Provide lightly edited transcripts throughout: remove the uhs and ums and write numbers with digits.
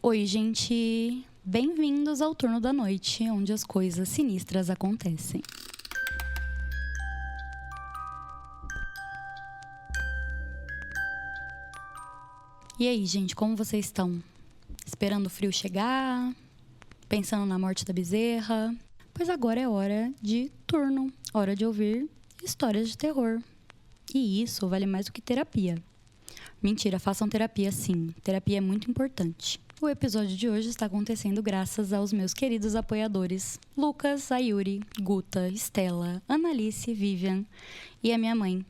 Oi, gente! Bem-vindos ao Turno da Noite, onde as coisas sinistras acontecem. E aí, gente, como vocês estão? Esperando o frio chegar? Pensando na morte da bezerra? Pois agora é hora de turno, hora de ouvir histórias de terror. E isso vale mais do que terapia. Mentira, façam terapia sim. Terapia é muito importante. O episódio de hoje está acontecendo graças aos meus queridos apoiadores Lucas, Ayuri, Guta, Estela, Analice, Vivian e a minha mãe.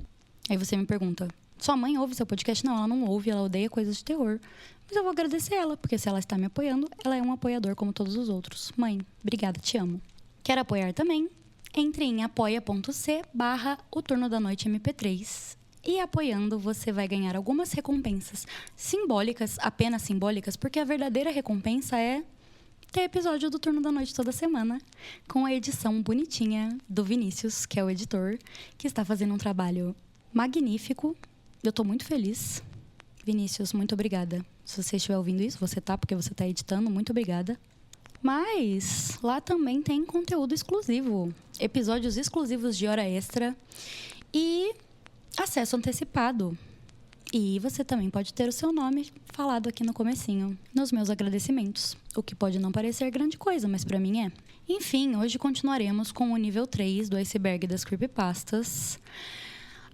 Aí você me pergunta, sua mãe ouve seu podcast? Não, ela não ouve, ela odeia coisas de terror. Mas eu vou agradecer ela, porque se ela está me apoiando, ela é um apoiador como todos os outros. Mãe, obrigada, te amo. Quer apoiar também? Entre em apoia.c/o Turno da Noite MP3. E apoiando, você vai ganhar algumas recompensas simbólicas, apenas simbólicas, porque a verdadeira recompensa é ter episódio do Turno da Noite toda semana, com a edição bonitinha do Vinícius, que é o editor, que está fazendo um trabalho magnífico. Eu tô muito feliz. Vinícius, muito obrigada. Se você estiver ouvindo isso, você tá, porque você tá editando, muito obrigada. Mas lá também tem conteúdo exclusivo, episódios exclusivos de hora extra e acesso antecipado. E você também pode ter o seu nome falado aqui no comecinho, nos meus agradecimentos. O que pode não parecer grande coisa, mas pra mim é. Enfim, hoje continuaremos com o nível 3 do iceberg das creepypastas.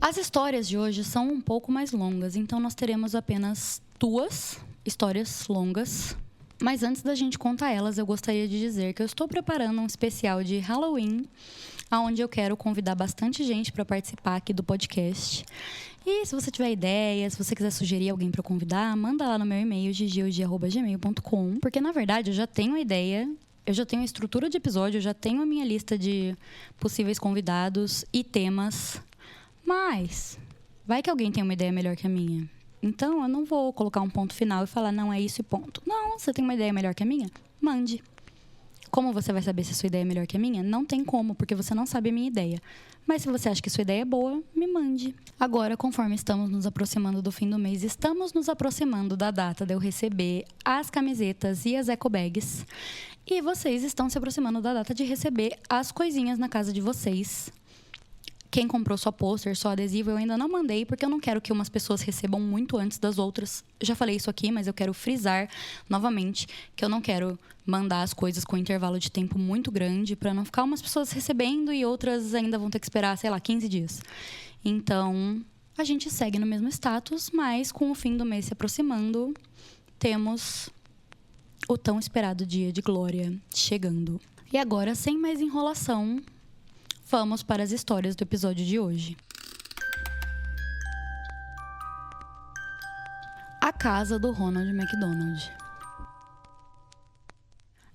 As histórias de hoje são um pouco mais longas, então nós teremos apenas 2 histórias longas. Mas antes da gente contar elas, eu gostaria de dizer que eu estou preparando um especial de Halloween, onde eu quero convidar bastante gente para participar aqui do podcast. E se você tiver ideia, se você quiser sugerir alguém para convidar, manda lá no meu e-mail, gigiodi@gmail.com, porque na verdade eu já tenho a ideia, eu já tenho a estrutura de episódio, eu já tenho a minha lista de possíveis convidados e temas, mas vai que alguém tem uma ideia melhor que a minha. Então, eu não vou colocar um ponto final e falar, não, é isso e ponto. Não, você tem uma ideia melhor que a minha? Mande. Como você vai saber se a sua ideia é melhor que a minha? Não tem como, porque você não sabe a minha ideia. Mas se você acha que a sua ideia é boa, me mande. Agora, conforme estamos nos aproximando do fim do mês, estamos nos aproximando da data de eu receber as camisetas e as eco bags. E vocês estão se aproximando da data de receber as coisinhas na casa de vocês. Quem comprou só pôster, só adesivo, eu ainda não mandei, porque eu não quero que umas pessoas recebam muito antes das outras. Eu já falei isso aqui, mas eu quero frisar novamente que eu não quero mandar as coisas com um intervalo de tempo muito grande, para não ficar umas pessoas recebendo e outras ainda vão ter que esperar, 15 dias. Então, a gente segue no mesmo status, mas com o fim do mês se aproximando, temos o tão esperado dia de glória chegando. E agora, sem mais enrolação, vamos para as histórias do episódio de hoje. A casa do Ronald McDonald.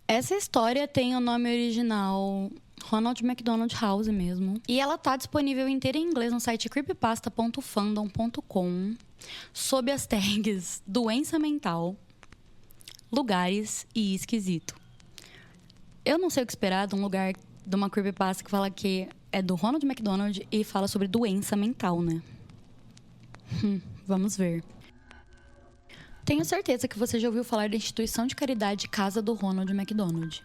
Essa história tem o nome original Ronald McDonald House mesmo. E ela tá disponível inteira em inglês no site creepypasta.fandom.com sob as tags doença mental, lugares e esquisito. Eu não sei o que esperar de um lugar de uma creepypasta que fala que é do Ronald McDonald e fala sobre doença mental, né? Vamos ver. Tenho certeza que você já ouviu falar da instituição de caridade Casa do Ronald McDonald.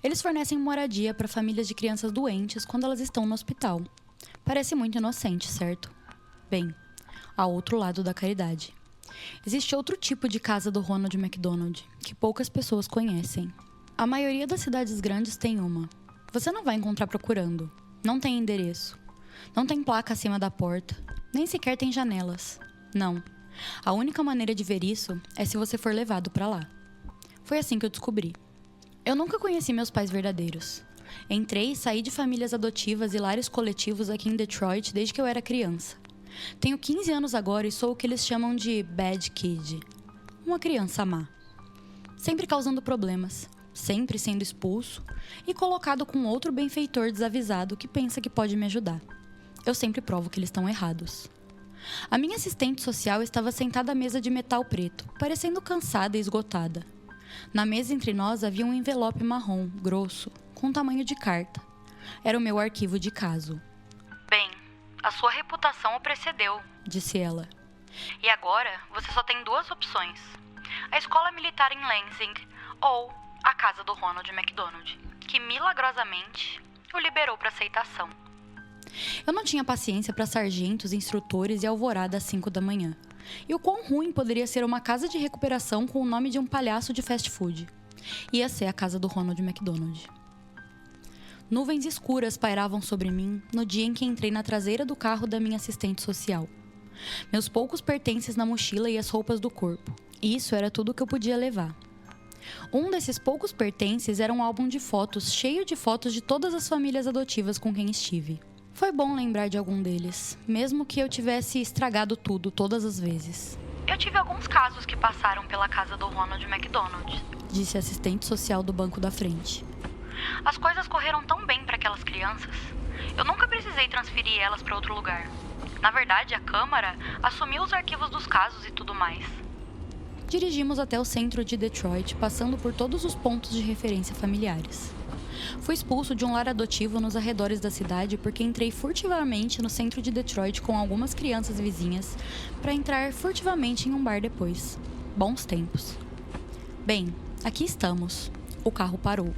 Eles fornecem moradia para famílias de crianças doentes quando elas estão no hospital. Parece muito inocente, certo? Bem, ao outro lado da caridade. Existe outro tipo de Casa do Ronald McDonald que poucas pessoas conhecem. A maioria das cidades grandes tem uma. Você não vai encontrar procurando. Não tem endereço. Não tem placa acima da porta. Nem sequer tem janelas. Não. A única maneira de ver isso é se você for levado pra lá. Foi assim que eu descobri. Eu nunca conheci meus pais verdadeiros. Entrei e saí de famílias adotivas e lares coletivos aqui em Detroit desde que eu era criança. Tenho 15 anos agora e sou o que eles chamam de bad kid. Uma criança má. Sempre causando problemas. Sempre sendo expulso e colocado com outro benfeitor desavisado que pensa que pode me ajudar. Eu sempre provo que eles estão errados. A minha assistente social estava sentada à mesa de metal preto, parecendo cansada e esgotada. Na mesa entre nós havia um envelope marrom, grosso, com tamanho de carta. Era o meu arquivo de caso. Bem, a sua reputação o precedeu, disse ela. E agora você só tem 2 opções. a escola militar em Lansing ou a casa do Ronald McDonald, que milagrosamente o liberou para aceitação. Eu não tinha paciência para sargentos, instrutores e alvorada às 5 da manhã. E o quão ruim poderia ser uma casa de recuperação com o nome de um palhaço de fast food. Ia ser a casa do Ronald McDonald. Nuvens escuras pairavam sobre mim no dia em que entrei na traseira do carro da minha assistente social. Meus poucos pertences na mochila e as roupas do corpo. Isso era tudo que eu podia levar. Um desses poucos pertences era um álbum de fotos cheio de fotos de todas as famílias adotivas com quem estive. Foi bom lembrar de algum deles, mesmo que eu tivesse estragado tudo todas as vezes. Eu tive alguns casos que passaram pela casa do Ronald McDonald, disse a assistente social do banco da frente. As coisas correram tão bem para aquelas crianças. Eu nunca precisei transferir elas para outro lugar. Na verdade, a Câmara assumiu os arquivos dos casos e tudo mais. Dirigimos até o centro de Detroit, passando por todos os pontos de referência familiares. Fui expulso de um lar adotivo nos arredores da cidade porque entrei furtivamente no centro de Detroit com algumas crianças vizinhas para entrar furtivamente em um bar depois. Bons tempos. Bem, aqui estamos. O carro parou.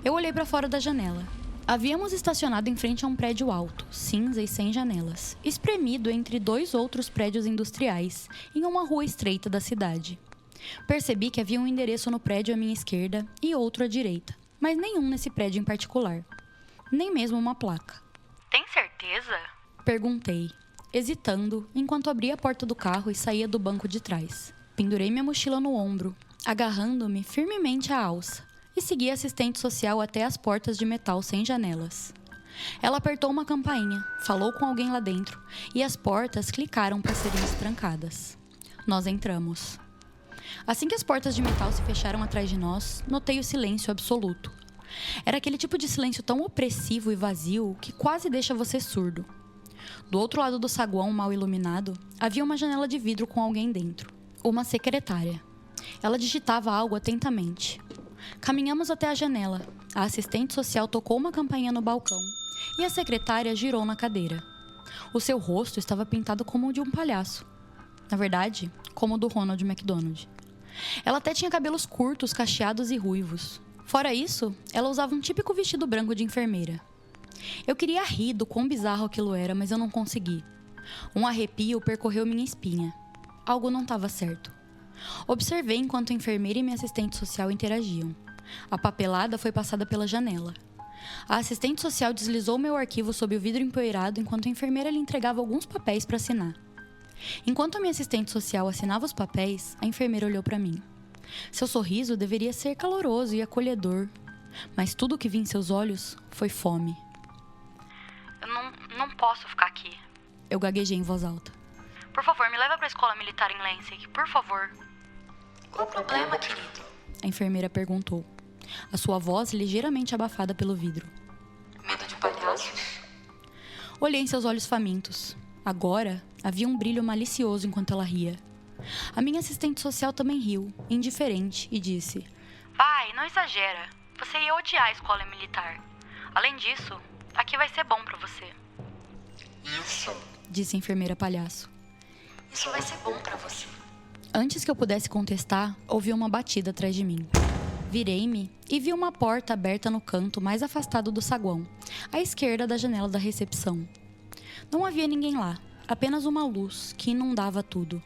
Eu olhei para fora da janela. Havíamos estacionado em frente a um prédio alto, cinza e sem janelas, espremido entre 2 outros prédios industriais, em uma rua estreita da cidade. Percebi que havia um endereço no prédio à minha esquerda e outro à direita, mas nenhum nesse prédio em particular. Nem mesmo uma placa. Tem certeza? Perguntei, hesitando, enquanto abria a porta do carro e saía do banco de trás. Pendurei minha mochila no ombro, agarrando-me firmemente à alça, e segui a assistente social até as portas de metal sem janelas. Ela apertou uma campainha, falou com alguém lá dentro, e as portas clicaram para serem destrancadas. Nós entramos. Assim que as portas de metal se fecharam atrás de nós, notei o silêncio absoluto. Era aquele tipo de silêncio tão opressivo e vazio que quase deixa você surdo. Do outro lado do saguão mal iluminado, havia uma janela de vidro com alguém dentro. Uma secretária. Ela digitava algo atentamente. Caminhamos até a janela. A assistente social tocou uma campainha no balcão e a secretária girou na cadeira. O seu rosto estava pintado como o de um palhaço. Na verdade, como o do Ronald McDonald. Ela até tinha cabelos curtos, cacheados e ruivos. Fora isso, ela usava um típico vestido branco de enfermeira. Eu queria rir do quão bizarro aquilo era, mas eu não consegui. Um arrepio percorreu minha espinha. Algo não estava certo. Observei enquanto a enfermeira e minha assistente social interagiam. A papelada foi passada pela janela. A assistente social deslizou meu arquivo sob o vidro empoeirado enquanto a enfermeira lhe entregava alguns papéis para assinar. Enquanto a minha assistente social assinava os papéis, a enfermeira olhou para mim. Seu sorriso deveria ser caloroso e acolhedor, mas tudo o que vi em seus olhos foi fome. Eu não posso ficar aqui. Eu gaguejei em voz alta. Por favor, me leva para a escola militar em Lansing, por favor. Qual o problema, querido? A enfermeira perguntou, a sua voz ligeiramente abafada pelo vidro. Medo de palhaços? Olhei em seus olhos famintos. Agora, havia um brilho malicioso enquanto ela ria. A minha assistente social também riu, indiferente, e disse: Vai, não exagera. Você ia odiar a escola militar. Além disso, aqui vai ser bom para você. Isso. Disse a enfermeira palhaço. Isso vai ser bom pra você. Antes que eu pudesse contestar, ouvi uma batida atrás de mim. Virei-me e vi uma porta aberta no canto mais afastado do saguão, à esquerda da janela da recepção. Não havia ninguém lá, apenas uma luz que inundava tudo.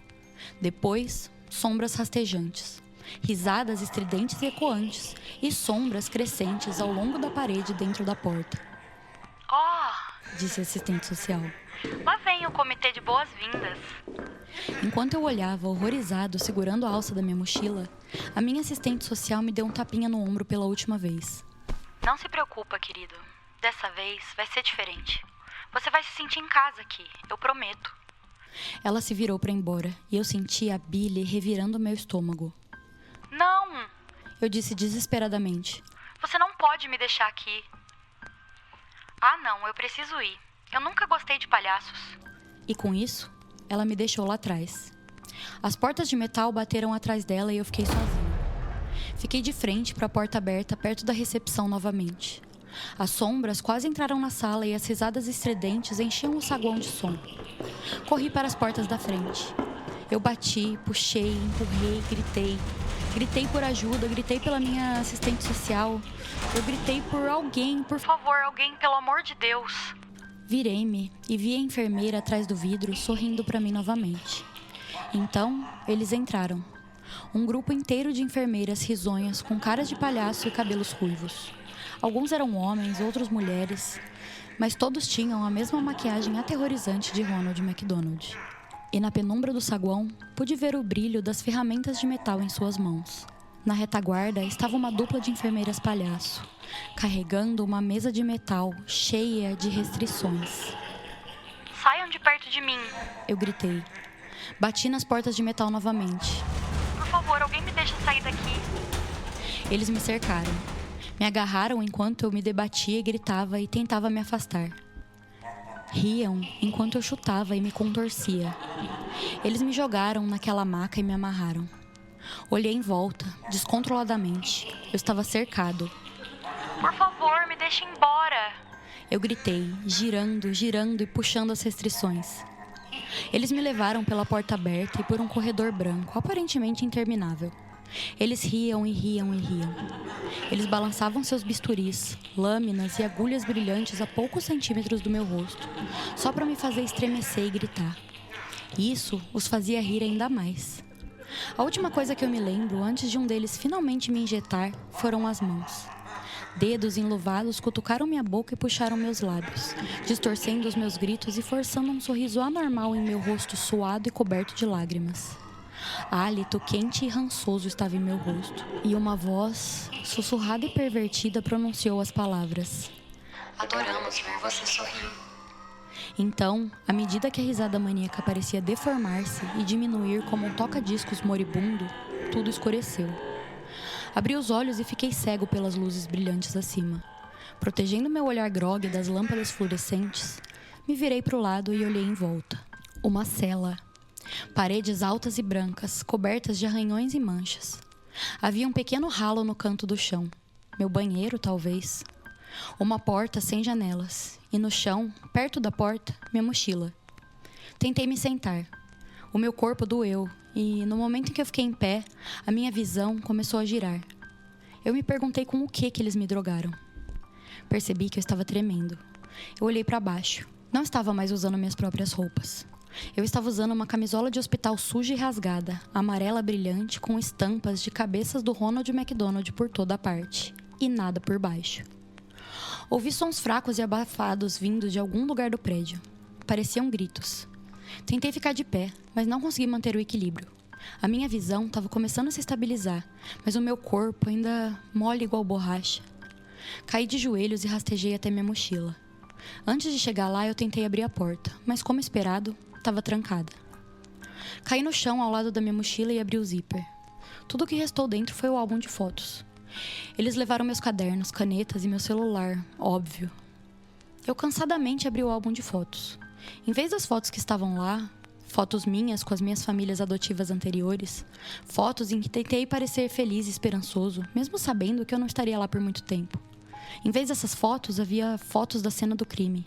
Depois, sombras rastejantes, risadas estridentes e ecoantes, e sombras crescentes ao longo da parede dentro da porta. Disse a assistente social. Lá vem o comitê de boas-vindas. Enquanto eu olhava, horrorizado, segurando a alça da minha mochila, a minha assistente social me deu um tapinha no ombro pela última vez. Não se preocupa, querido. Dessa vez vai ser diferente. Você vai se sentir em casa aqui, eu prometo. Ela se virou para ir embora e eu senti a bile revirando meu estômago. Não! Eu disse desesperadamente. Você não pode me deixar aqui. Ah, não, eu preciso ir. Eu nunca gostei de palhaços. E com isso, ela me deixou lá atrás. As portas de metal bateram atrás dela e eu fiquei sozinha. Fiquei de frente para a porta aberta perto da recepção novamente. As sombras quase entraram na sala e as risadas estridentes enchiam o saguão de som. Corri para as portas da frente. Eu bati, puxei, empurrei, gritei. Gritei por ajuda, gritei pela minha assistente social. Eu gritei por alguém, por favor, alguém, pelo amor de Deus. Virei-me e vi a enfermeira atrás do vidro sorrindo para mim novamente. Então, eles entraram. Um grupo inteiro de enfermeiras risonhas com caras de palhaço e cabelos ruivos. Alguns eram homens, outros mulheres, mas todos tinham a mesma maquiagem aterrorizante de Ronald McDonald. E na penumbra do saguão, pude ver o brilho das ferramentas de metal em suas mãos. Na retaguarda estava uma dupla de enfermeiras palhaço, carregando uma mesa de metal cheia de restrições. Saiam de perto de mim, eu gritei. Bati nas portas de metal novamente. Por favor, alguém me deixa sair daqui. Eles me cercaram. Me agarraram enquanto eu me debatia e gritava e tentava me afastar. Riam enquanto eu chutava e me contorcia. Eles me jogaram naquela maca e me amarraram. Olhei em volta, descontroladamente. Eu estava cercado. Por favor, me deixe embora. Eu gritei, girando e puxando as restrições. Eles me levaram pela porta aberta e por um corredor branco, aparentemente interminável. Eles riam e riam e riam. Eles balançavam seus bisturis, lâminas e agulhas brilhantes a poucos centímetros do meu rosto, só para me fazer estremecer e gritar. Isso os fazia rir ainda mais. A última coisa que eu me lembro, antes de um deles finalmente me injetar, foram as mãos. Dedos enluvados cutucaram minha boca e puxaram meus lábios, distorcendo os meus gritos e forçando um sorriso anormal em meu rosto suado e coberto de lágrimas. Hálito quente e rançoso estava em meu rosto, e uma voz, sussurrada e pervertida, pronunciou as palavras. Adoramos ver você sorrir. Então, à medida que a risada maníaca parecia deformar-se e diminuir como um toca-discos moribundo, tudo escureceu. Abri os olhos e fiquei cego pelas luzes brilhantes acima. Protegendo meu olhar grogue das lâmpadas fluorescentes, me virei para o lado e olhei em volta. Uma cela. Paredes altas e brancas, cobertas de arranhões e manchas. Havia um pequeno ralo no canto do chão. Meu banheiro, talvez. Uma porta sem janelas. E no chão, perto da porta, minha mochila. Tentei me sentar. O meu corpo doeu e, no momento em que eu fiquei em pé, a minha visão começou a girar. Eu me perguntei com o que eles me drogaram. Percebi que eu estava tremendo. Eu olhei para baixo. Não estava mais usando minhas próprias roupas. Eu estava usando uma camisola de hospital suja e rasgada, amarela brilhante, com estampas de cabeças do Ronald McDonald por toda a parte. E nada por baixo. Ouvi sons fracos e abafados vindo de algum lugar do prédio. Pareciam gritos. Tentei ficar de pé, mas não consegui manter o equilíbrio. A minha visão estava começando a se estabilizar, mas o meu corpo ainda mole igual borracha. Caí de joelhos e rastejei até minha mochila. Antes de chegar lá, eu tentei abrir a porta, mas como esperado, estava trancada. Caí no chão ao lado da minha mochila e abri o zíper. Tudo o que restou dentro foi o álbum de fotos. Eles levaram meus cadernos, canetas e meu celular, óbvio. Eu cansadamente abri o álbum de fotos. Em vez das fotos que estavam lá, fotos minhas com as minhas famílias adotivas anteriores, fotos em que tentei parecer feliz e esperançoso, mesmo sabendo que eu não estaria lá por muito tempo. Em vez dessas fotos, havia fotos da cena do crime.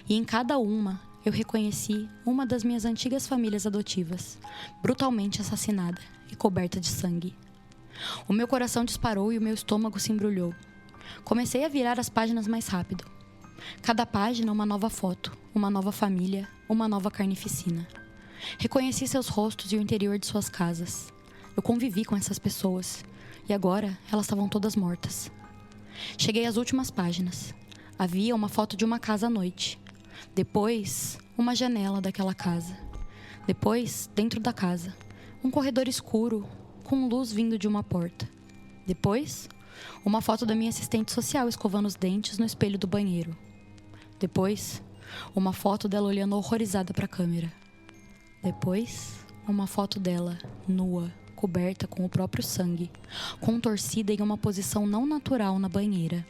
E em cada uma, eu reconheci uma das minhas antigas famílias adotivas, brutalmente assassinada e coberta de sangue. O meu coração disparou e o meu estômago se embrulhou. Comecei a virar as páginas mais rápido. Cada página uma nova foto, uma nova família, uma nova carnificina. Reconheci seus rostos e o interior de suas casas. Eu convivi com essas pessoas e agora elas estavam todas mortas. Cheguei às últimas páginas. Havia uma foto de uma casa à noite. Depois, uma janela daquela casa. Depois, dentro da casa, um corredor escuro com luz vindo de uma porta. Depois, uma foto da minha assistente social escovando os dentes no espelho do banheiro. Depois, uma foto dela olhando horrorizada para a câmera. Depois, uma foto dela, nua, coberta com o próprio sangue, contorcida em uma posição não natural na banheira.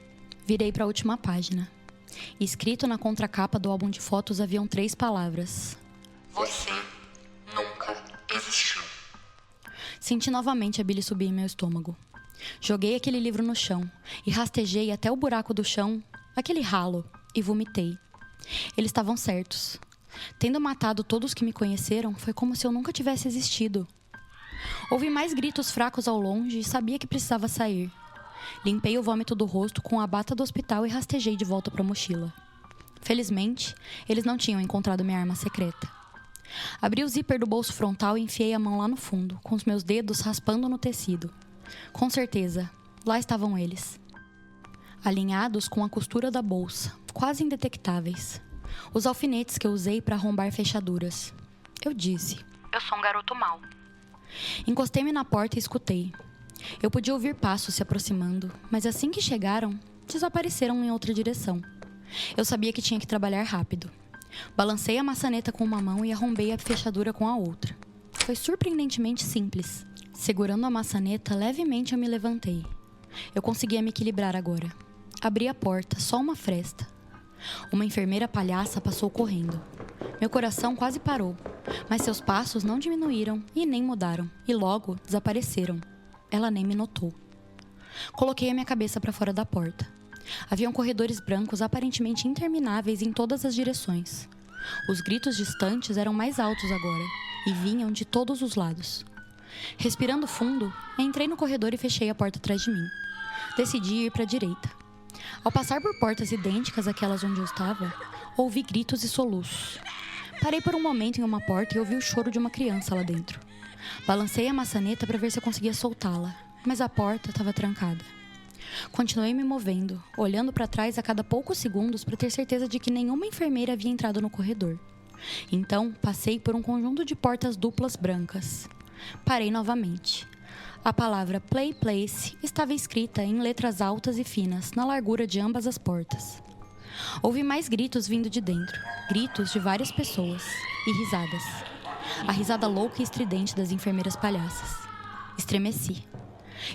Virei para a última página. Escrito na contracapa do álbum de fotos haviam 3 palavras. Você nunca existiu. Senti novamente a bile subir em meu estômago. Joguei aquele livro no chão e rastejei até o buraco do chão, aquele ralo, e vomitei. Eles estavam certos. Tendo matado todos que me conheceram, foi como se eu nunca tivesse existido. Ouvi mais gritos fracos ao longe e sabia que precisava sair. Limpei o vômito do rosto com a bata do hospital e rastejei de volta para a mochila. Felizmente, eles não tinham encontrado minha arma secreta. Abri o zíper do bolso frontal e enfiei a mão lá no fundo, com os meus dedos raspando no tecido. Com certeza, lá estavam eles. Alinhados com a costura da bolsa, quase indetectáveis. Os alfinetes que eu usei para arrombar fechaduras. Eu disse: Eu sou um garoto mau. Encostei-me na porta e escutei. Eu podia ouvir passos se aproximando, mas assim que chegaram, desapareceram em outra direção. Eu sabia que tinha que trabalhar rápido. Balancei a maçaneta com uma mão e arrombei a fechadura com a outra. Foi surpreendentemente simples. Segurando a maçaneta, levemente eu me levantei. Eu conseguia me equilibrar agora. Abri a porta, só uma fresta. Uma enfermeira palhaça passou correndo. Meu coração quase parou, mas seus passos não diminuíram e nem mudaram, e logo desapareceram. Ela nem me notou. Coloquei a minha cabeça para fora da porta. Haviam corredores brancos aparentemente intermináveis em todas as direções. Os gritos distantes eram mais altos agora e vinham de todos os lados. Respirando fundo, entrei no corredor e fechei a porta atrás de mim. Decidi ir para a direita. Ao passar por portas idênticas àquelas onde eu estava, ouvi gritos e soluços. Parei por um momento em uma porta e ouvi o choro de uma criança lá dentro. Balancei a maçaneta para ver se eu conseguia soltá-la, mas a porta estava trancada. Continuei me movendo, olhando para trás a cada poucos segundos para ter certeza de que nenhuma enfermeira havia entrado no corredor. Então, passei por um conjunto de portas duplas brancas. Parei novamente. A palavra Play Place estava escrita em letras altas e finas na largura de ambas as portas. Ouvi mais gritos vindo de dentro, gritos de várias pessoas e risadas. A risada louca e estridente das enfermeiras palhaças. Estremeci.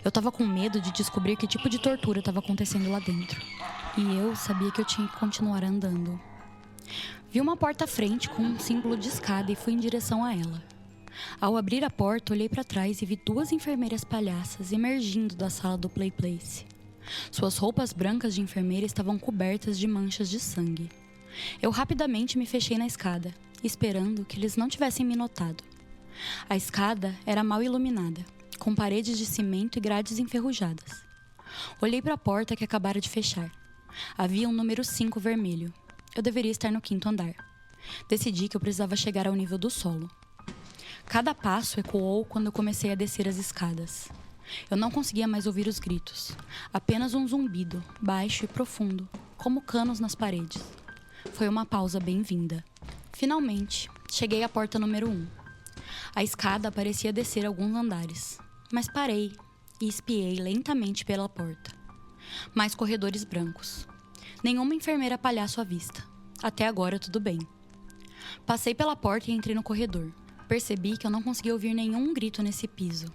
Eu estava com medo de descobrir que tipo de tortura estava acontecendo lá dentro. E eu sabia que eu tinha que continuar andando. Vi uma porta à frente com um símbolo de escada e fui em direção a ela. Ao abrir a porta, olhei para trás e vi duas enfermeiras palhaças emergindo da sala do Play Place. Suas roupas brancas de enfermeira estavam cobertas de manchas de sangue. Eu rapidamente me fechei na escada, esperando que eles não tivessem me notado. A escada era mal iluminada, com paredes de cimento e grades enferrujadas. Olhei para a porta que acabara de fechar. Havia um número 5 vermelho. Eu deveria estar no 5º andar. Decidi que eu precisava chegar ao nível do solo. Cada passo ecoou quando eu comecei a descer as escadas. Eu não conseguia mais ouvir os gritos. Apenas um zumbido, baixo e profundo, como canos nas paredes. Foi uma pausa bem-vinda. Finalmente, cheguei à porta número 1. A escada parecia descer alguns andares, mas parei e espiei lentamente pela porta. Mais corredores brancos. Nenhuma enfermeira palhaço à vista. Até agora, tudo bem. Passei pela porta e entrei no corredor. Percebi que eu não conseguia ouvir nenhum grito nesse piso.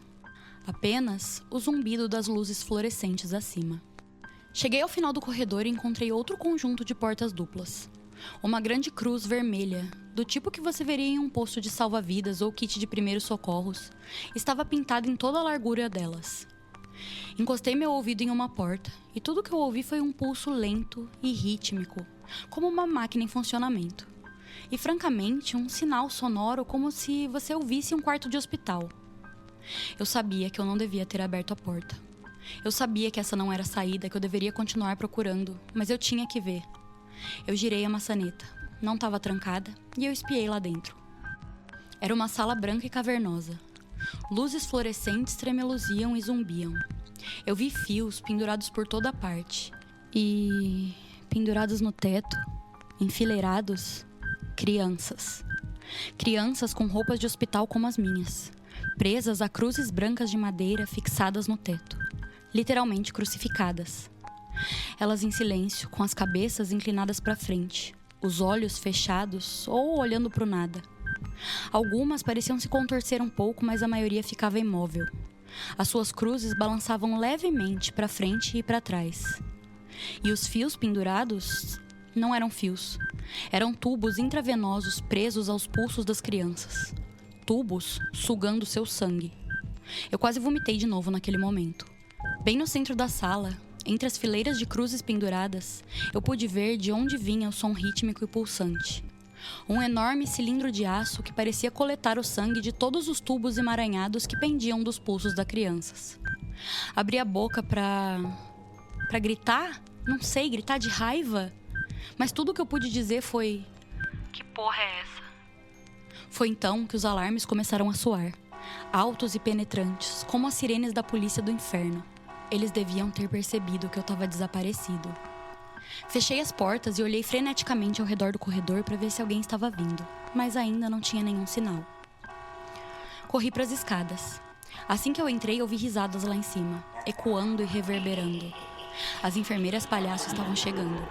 Apenas o zumbido das luzes fluorescentes acima. Cheguei ao final do corredor e encontrei outro conjunto de portas duplas. Uma grande cruz vermelha, do tipo que você veria em um posto de salva-vidas ou kit de primeiros socorros, estava pintada em toda a largura delas. Encostei meu ouvido em uma porta e tudo que eu ouvi foi um pulso lento e rítmico, como uma máquina em funcionamento. E, francamente, um sinal sonoro como se você ouvisse um quarto de hospital. Eu sabia que eu não devia ter aberto a porta. Eu sabia que essa não era a saída, que eu deveria continuar procurando, mas eu tinha que ver. Eu girei a maçaneta. Não estava trancada e eu espiei lá dentro. Era uma sala branca e cavernosa. Luzes fluorescentes tremeluziam e zumbiam. Eu vi fios pendurados por toda parte. E, pendurados no teto, enfileirados, crianças. Crianças com roupas de hospital como as minhas, presas a cruzes brancas de madeira fixadas no teto, literalmente crucificadas. Elas em silêncio, com as cabeças inclinadas para frente, os olhos fechados ou olhando para o nada. Algumas pareciam se contorcer um pouco, mas a maioria ficava imóvel. As suas cruzes balançavam levemente para frente e para trás. E os fios pendurados não eram fios. Eram tubos intravenosos presos aos pulsos das crianças. Tubos sugando seu sangue. Eu quase vomitei de novo naquele momento. Bem no centro da sala, entre as fileiras de cruzes penduradas, eu pude ver de onde vinha o som rítmico e pulsante. Um enorme cilindro de aço que parecia coletar o sangue de todos os tubos emaranhados que pendiam dos pulsos das crianças. Abri a boca pra gritar? Não sei, gritar de raiva? Mas tudo o que eu pude dizer foi... Que porra é essa? Foi então que os alarmes começaram a soar, altos e penetrantes, como as sirenes da polícia do inferno. Eles deviam ter percebido que eu estava desaparecido. Fechei as portas e olhei freneticamente ao redor do corredor para ver se alguém estava vindo, mas ainda não tinha nenhum sinal. Corri para as escadas. Assim que eu entrei, ouvi risadas lá em cima, ecoando e reverberando. As enfermeiras palhaço estavam chegando.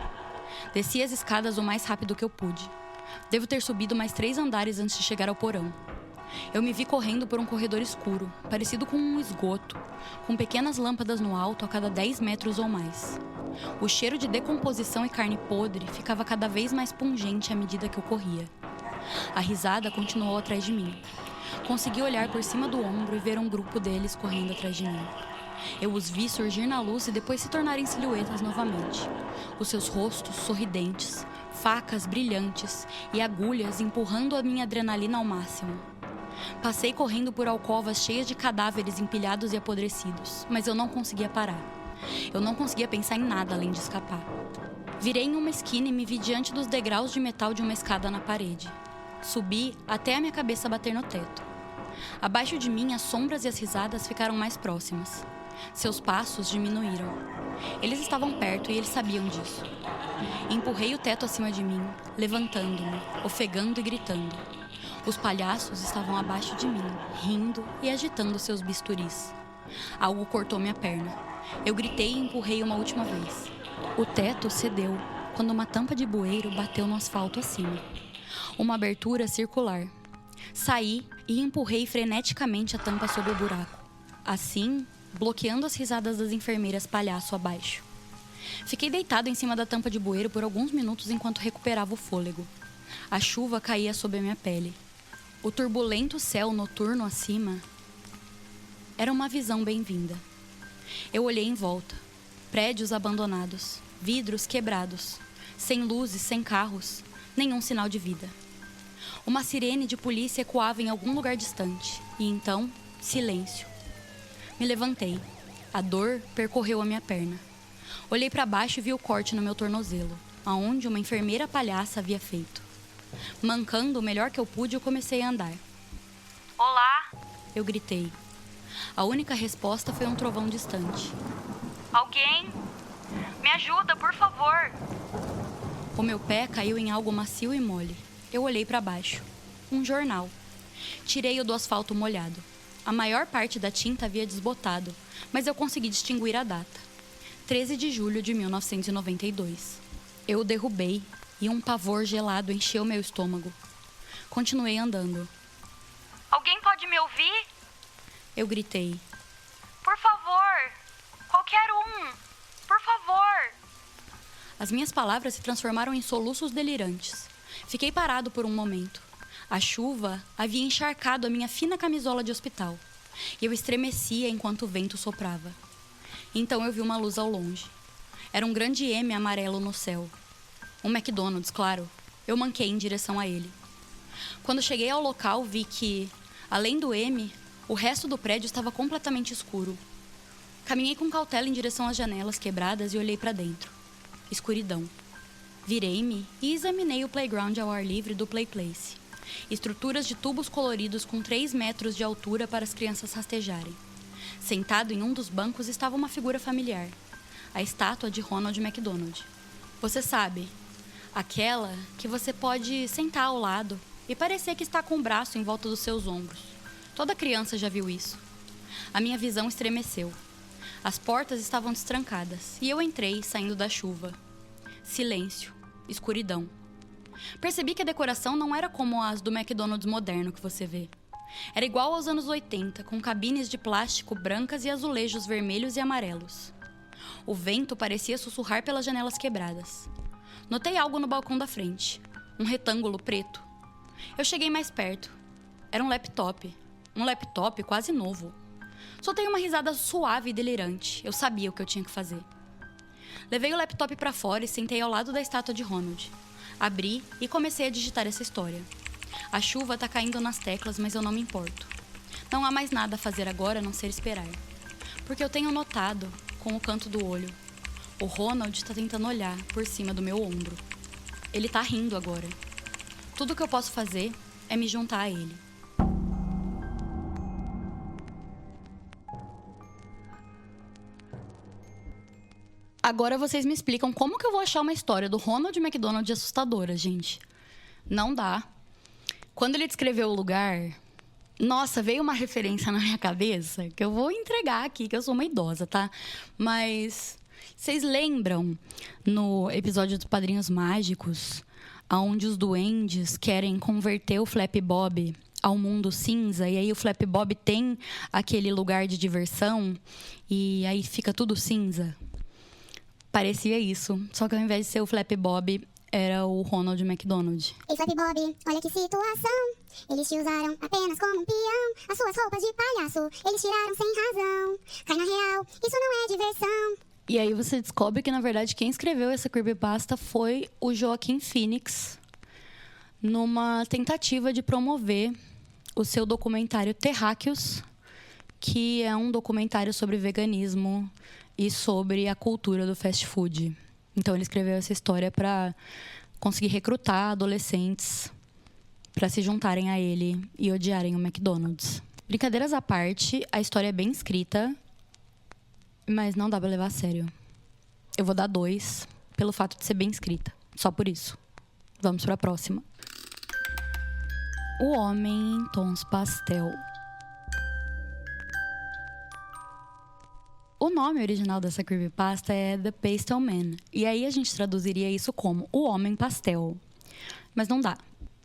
Desci as escadas o mais rápido que eu pude. Devo ter subido mais 3 andares antes de chegar ao porão. Eu me vi correndo por um corredor escuro, parecido com um esgoto, com pequenas lâmpadas no alto a cada 10 metros ou mais. O cheiro de decomposição e carne podre ficava cada vez mais pungente à medida que eu corria. A risada continuou atrás de mim. Consegui olhar por cima do ombro e ver um grupo deles correndo atrás de mim. Eu os vi surgir na luz e depois se tornarem silhuetas novamente. Os seus rostos sorridentes, facas brilhantes e agulhas empurrando a minha adrenalina ao máximo. Passei correndo por alcovas cheias de cadáveres empilhados e apodrecidos, mas eu não conseguia parar. Eu não conseguia pensar em nada além de escapar. Virei em uma esquina e me vi diante dos degraus de metal de uma escada na parede. Subi até a minha cabeça bater no teto. Abaixo de mim, as sombras e as risadas ficaram mais próximas. Seus passos diminuíram. Eles estavam perto e eles sabiam disso. Empurrei o teto acima de mim, levantando-me, ofegando e gritando. Os palhaços estavam abaixo de mim, rindo e agitando seus bisturis. Algo cortou minha perna. Eu gritei e empurrei uma última vez. O teto cedeu quando uma tampa de bueiro bateu no asfalto acima. Uma abertura circular. Saí e empurrei freneticamente a tampa sobre o buraco. Assim, bloqueando as risadas das enfermeiras palhaço abaixo. Fiquei deitado em cima da tampa de bueiro por alguns minutos enquanto recuperava o fôlego. A chuva caía sobre a minha pele. O turbulento céu noturno acima era uma visão bem-vinda. Eu olhei em volta. Prédios abandonados, vidros quebrados, sem luzes, sem carros, nenhum sinal de vida. Uma sirene de polícia ecoava em algum lugar distante, e então, silêncio. Me levantei. A dor percorreu a minha perna. Olhei para baixo e vi o corte no meu tornozelo, aonde uma enfermeira palhaça havia feito. Mancando o melhor que eu pude, eu comecei a andar. Olá! Eu gritei. A única resposta foi um trovão distante. Alguém? Me ajuda, por favor! O meu pé caiu em algo macio e mole. Eu olhei para baixo. Um jornal. Tirei-o do asfalto molhado. A maior parte da tinta havia desbotado, mas eu consegui distinguir a data. 13 de julho de 1992. Eu o derrubei e um pavor gelado encheu meu estômago. Continuei andando. Alguém pode me ouvir? Eu gritei. Por favor! Qualquer um! Por favor! As minhas palavras se transformaram em soluços delirantes. Fiquei parado por um momento. A chuva havia encharcado a minha fina camisola de hospital. E eu estremecia enquanto o vento soprava. Então eu vi uma luz ao longe. Era um grande M amarelo no céu. Um McDonald's, claro. Eu manquei em direção a ele. Quando cheguei ao local, vi que, além do M, o resto do prédio estava completamente escuro. Caminhei com cautela em direção às janelas quebradas e olhei para dentro. Escuridão. Virei-me e examinei o playground ao ar livre do Play Place. Estruturas de tubos coloridos com 3 metros de altura para as crianças rastejarem. Sentado em um dos bancos estava uma figura familiar. A estátua de Ronald McDonald. Você sabe, aquela que você pode sentar ao lado e parecer que está com o braço em volta dos seus ombros. Toda criança já viu isso. A minha visão estremeceu. As portas estavam destrancadas e eu entrei, saindo da chuva. Silêncio, escuridão. Percebi que a decoração não era como as do McDonald's moderno que você vê. Era igual aos anos 80, com cabines de plástico brancas e azulejos vermelhos e amarelos. O vento parecia sussurrar pelas janelas quebradas. Notei algo no balcão da frente. Um retângulo preto. Eu cheguei mais perto. Era um laptop. Um laptop quase novo. Soltei uma risada suave e delirante. Eu sabia o que eu tinha que fazer. Levei o laptop para fora e sentei ao lado da estátua de Ronald. Abri e comecei a digitar essa história. A chuva tá caindo nas teclas, mas eu não me importo. Não há mais nada a fazer agora a não ser esperar. Porque eu tenho notado, com o canto do olho, o Ronald tá tentando olhar por cima do meu ombro. Ele tá rindo agora. Tudo que eu posso fazer é me juntar a ele. Agora vocês me explicam como que eu vou achar uma história do Ronald McDonald assustadora, gente. Não dá. Quando ele descreveu o lugar, nossa, veio uma referência na minha cabeça que eu vou entregar aqui, que eu sou uma idosa, tá? Mas vocês lembram no episódio dos Padrinhos Mágicos, onde os duendes querem converter o Flap Bob ao mundo cinza, e aí o Flap Bob tem aquele lugar de diversão e aí fica tudo cinza? Parecia isso, só que ao invés de ser o Flap Bob, era o Ronald McDonald. Ei, Flap Bob, olha que situação. Eles te usaram apenas como um peão. As suas roupas de palhaço, eles tiraram sem razão. Cai na real, isso não é diversão. E aí você descobre que, na verdade, quem escreveu essa creepypasta foi o Joaquim Phoenix, numa tentativa de promover o seu documentário Terráqueos, que é um documentário sobre veganismo e sobre a cultura do fast food. Então ele escreveu essa história para conseguir recrutar adolescentes para se juntarem a ele e odiarem o McDonald's. Brincadeiras à parte, a história é bem escrita, mas não dá para levar a sério. Eu vou dar 2 pelo fato de ser bem escrita, só por isso. Vamos para a próxima. O Homem em Tons Pastel. O nome original dessa creepypasta é The Pastel Man. E aí a gente traduziria isso como O Homem Pastel. Mas não dá.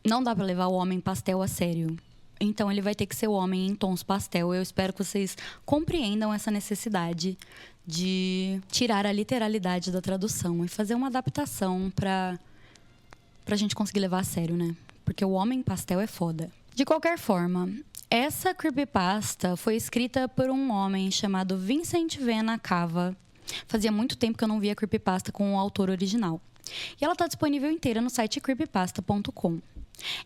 Não dá pra levar o Homem Pastel a sério. Então ele vai ter que ser o Homem em Tons Pastel. Eu espero que vocês compreendam essa necessidade de tirar a literalidade da tradução e fazer uma adaptação pra gente conseguir levar a sério, né? Porque o Homem Pastel é foda. De qualquer forma, essa creepypasta foi escrita por um homem chamado Vincent Van Nakava. Fazia muito tempo que eu não via creepypasta com o autor original. E ela está disponível inteira no site creepypasta.com.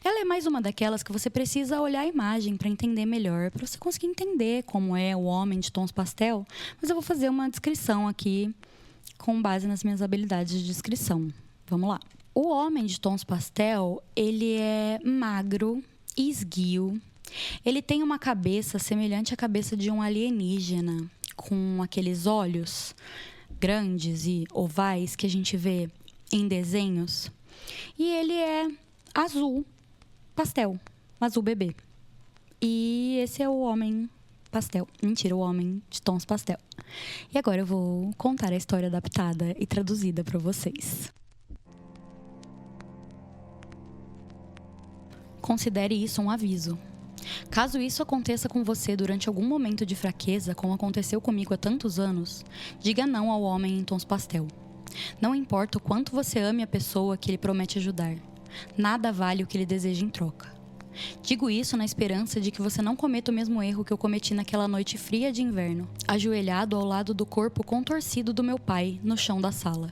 Ela é mais uma daquelas que você precisa olhar a imagem para entender melhor, para você conseguir entender como é o homem de tons pastel. Mas eu vou fazer uma descrição aqui com base nas minhas habilidades de descrição. Vamos lá. O homem de tons pastel, ele é magro e esguio. Ele tem uma cabeça semelhante à cabeça de um alienígena, com aqueles olhos grandes e ovais que a gente vê em desenhos. E ele é azul pastel, azul bebê. E esse é o homem pastel. Mentira, o homem de tons pastel. E agora eu vou contar a história adaptada e traduzida para vocês. Considere isso um aviso. Caso isso aconteça com você durante algum momento de fraqueza, como aconteceu comigo há tantos anos, diga não ao homem em tons pastel. Não importa o quanto você ame a pessoa que ele promete ajudar. Nada vale o que ele deseja em troca. Digo isso na esperança de que você não cometa o mesmo erro que eu cometi naquela noite fria de inverno, ajoelhado ao lado do corpo contorcido do meu pai, no chão da sala.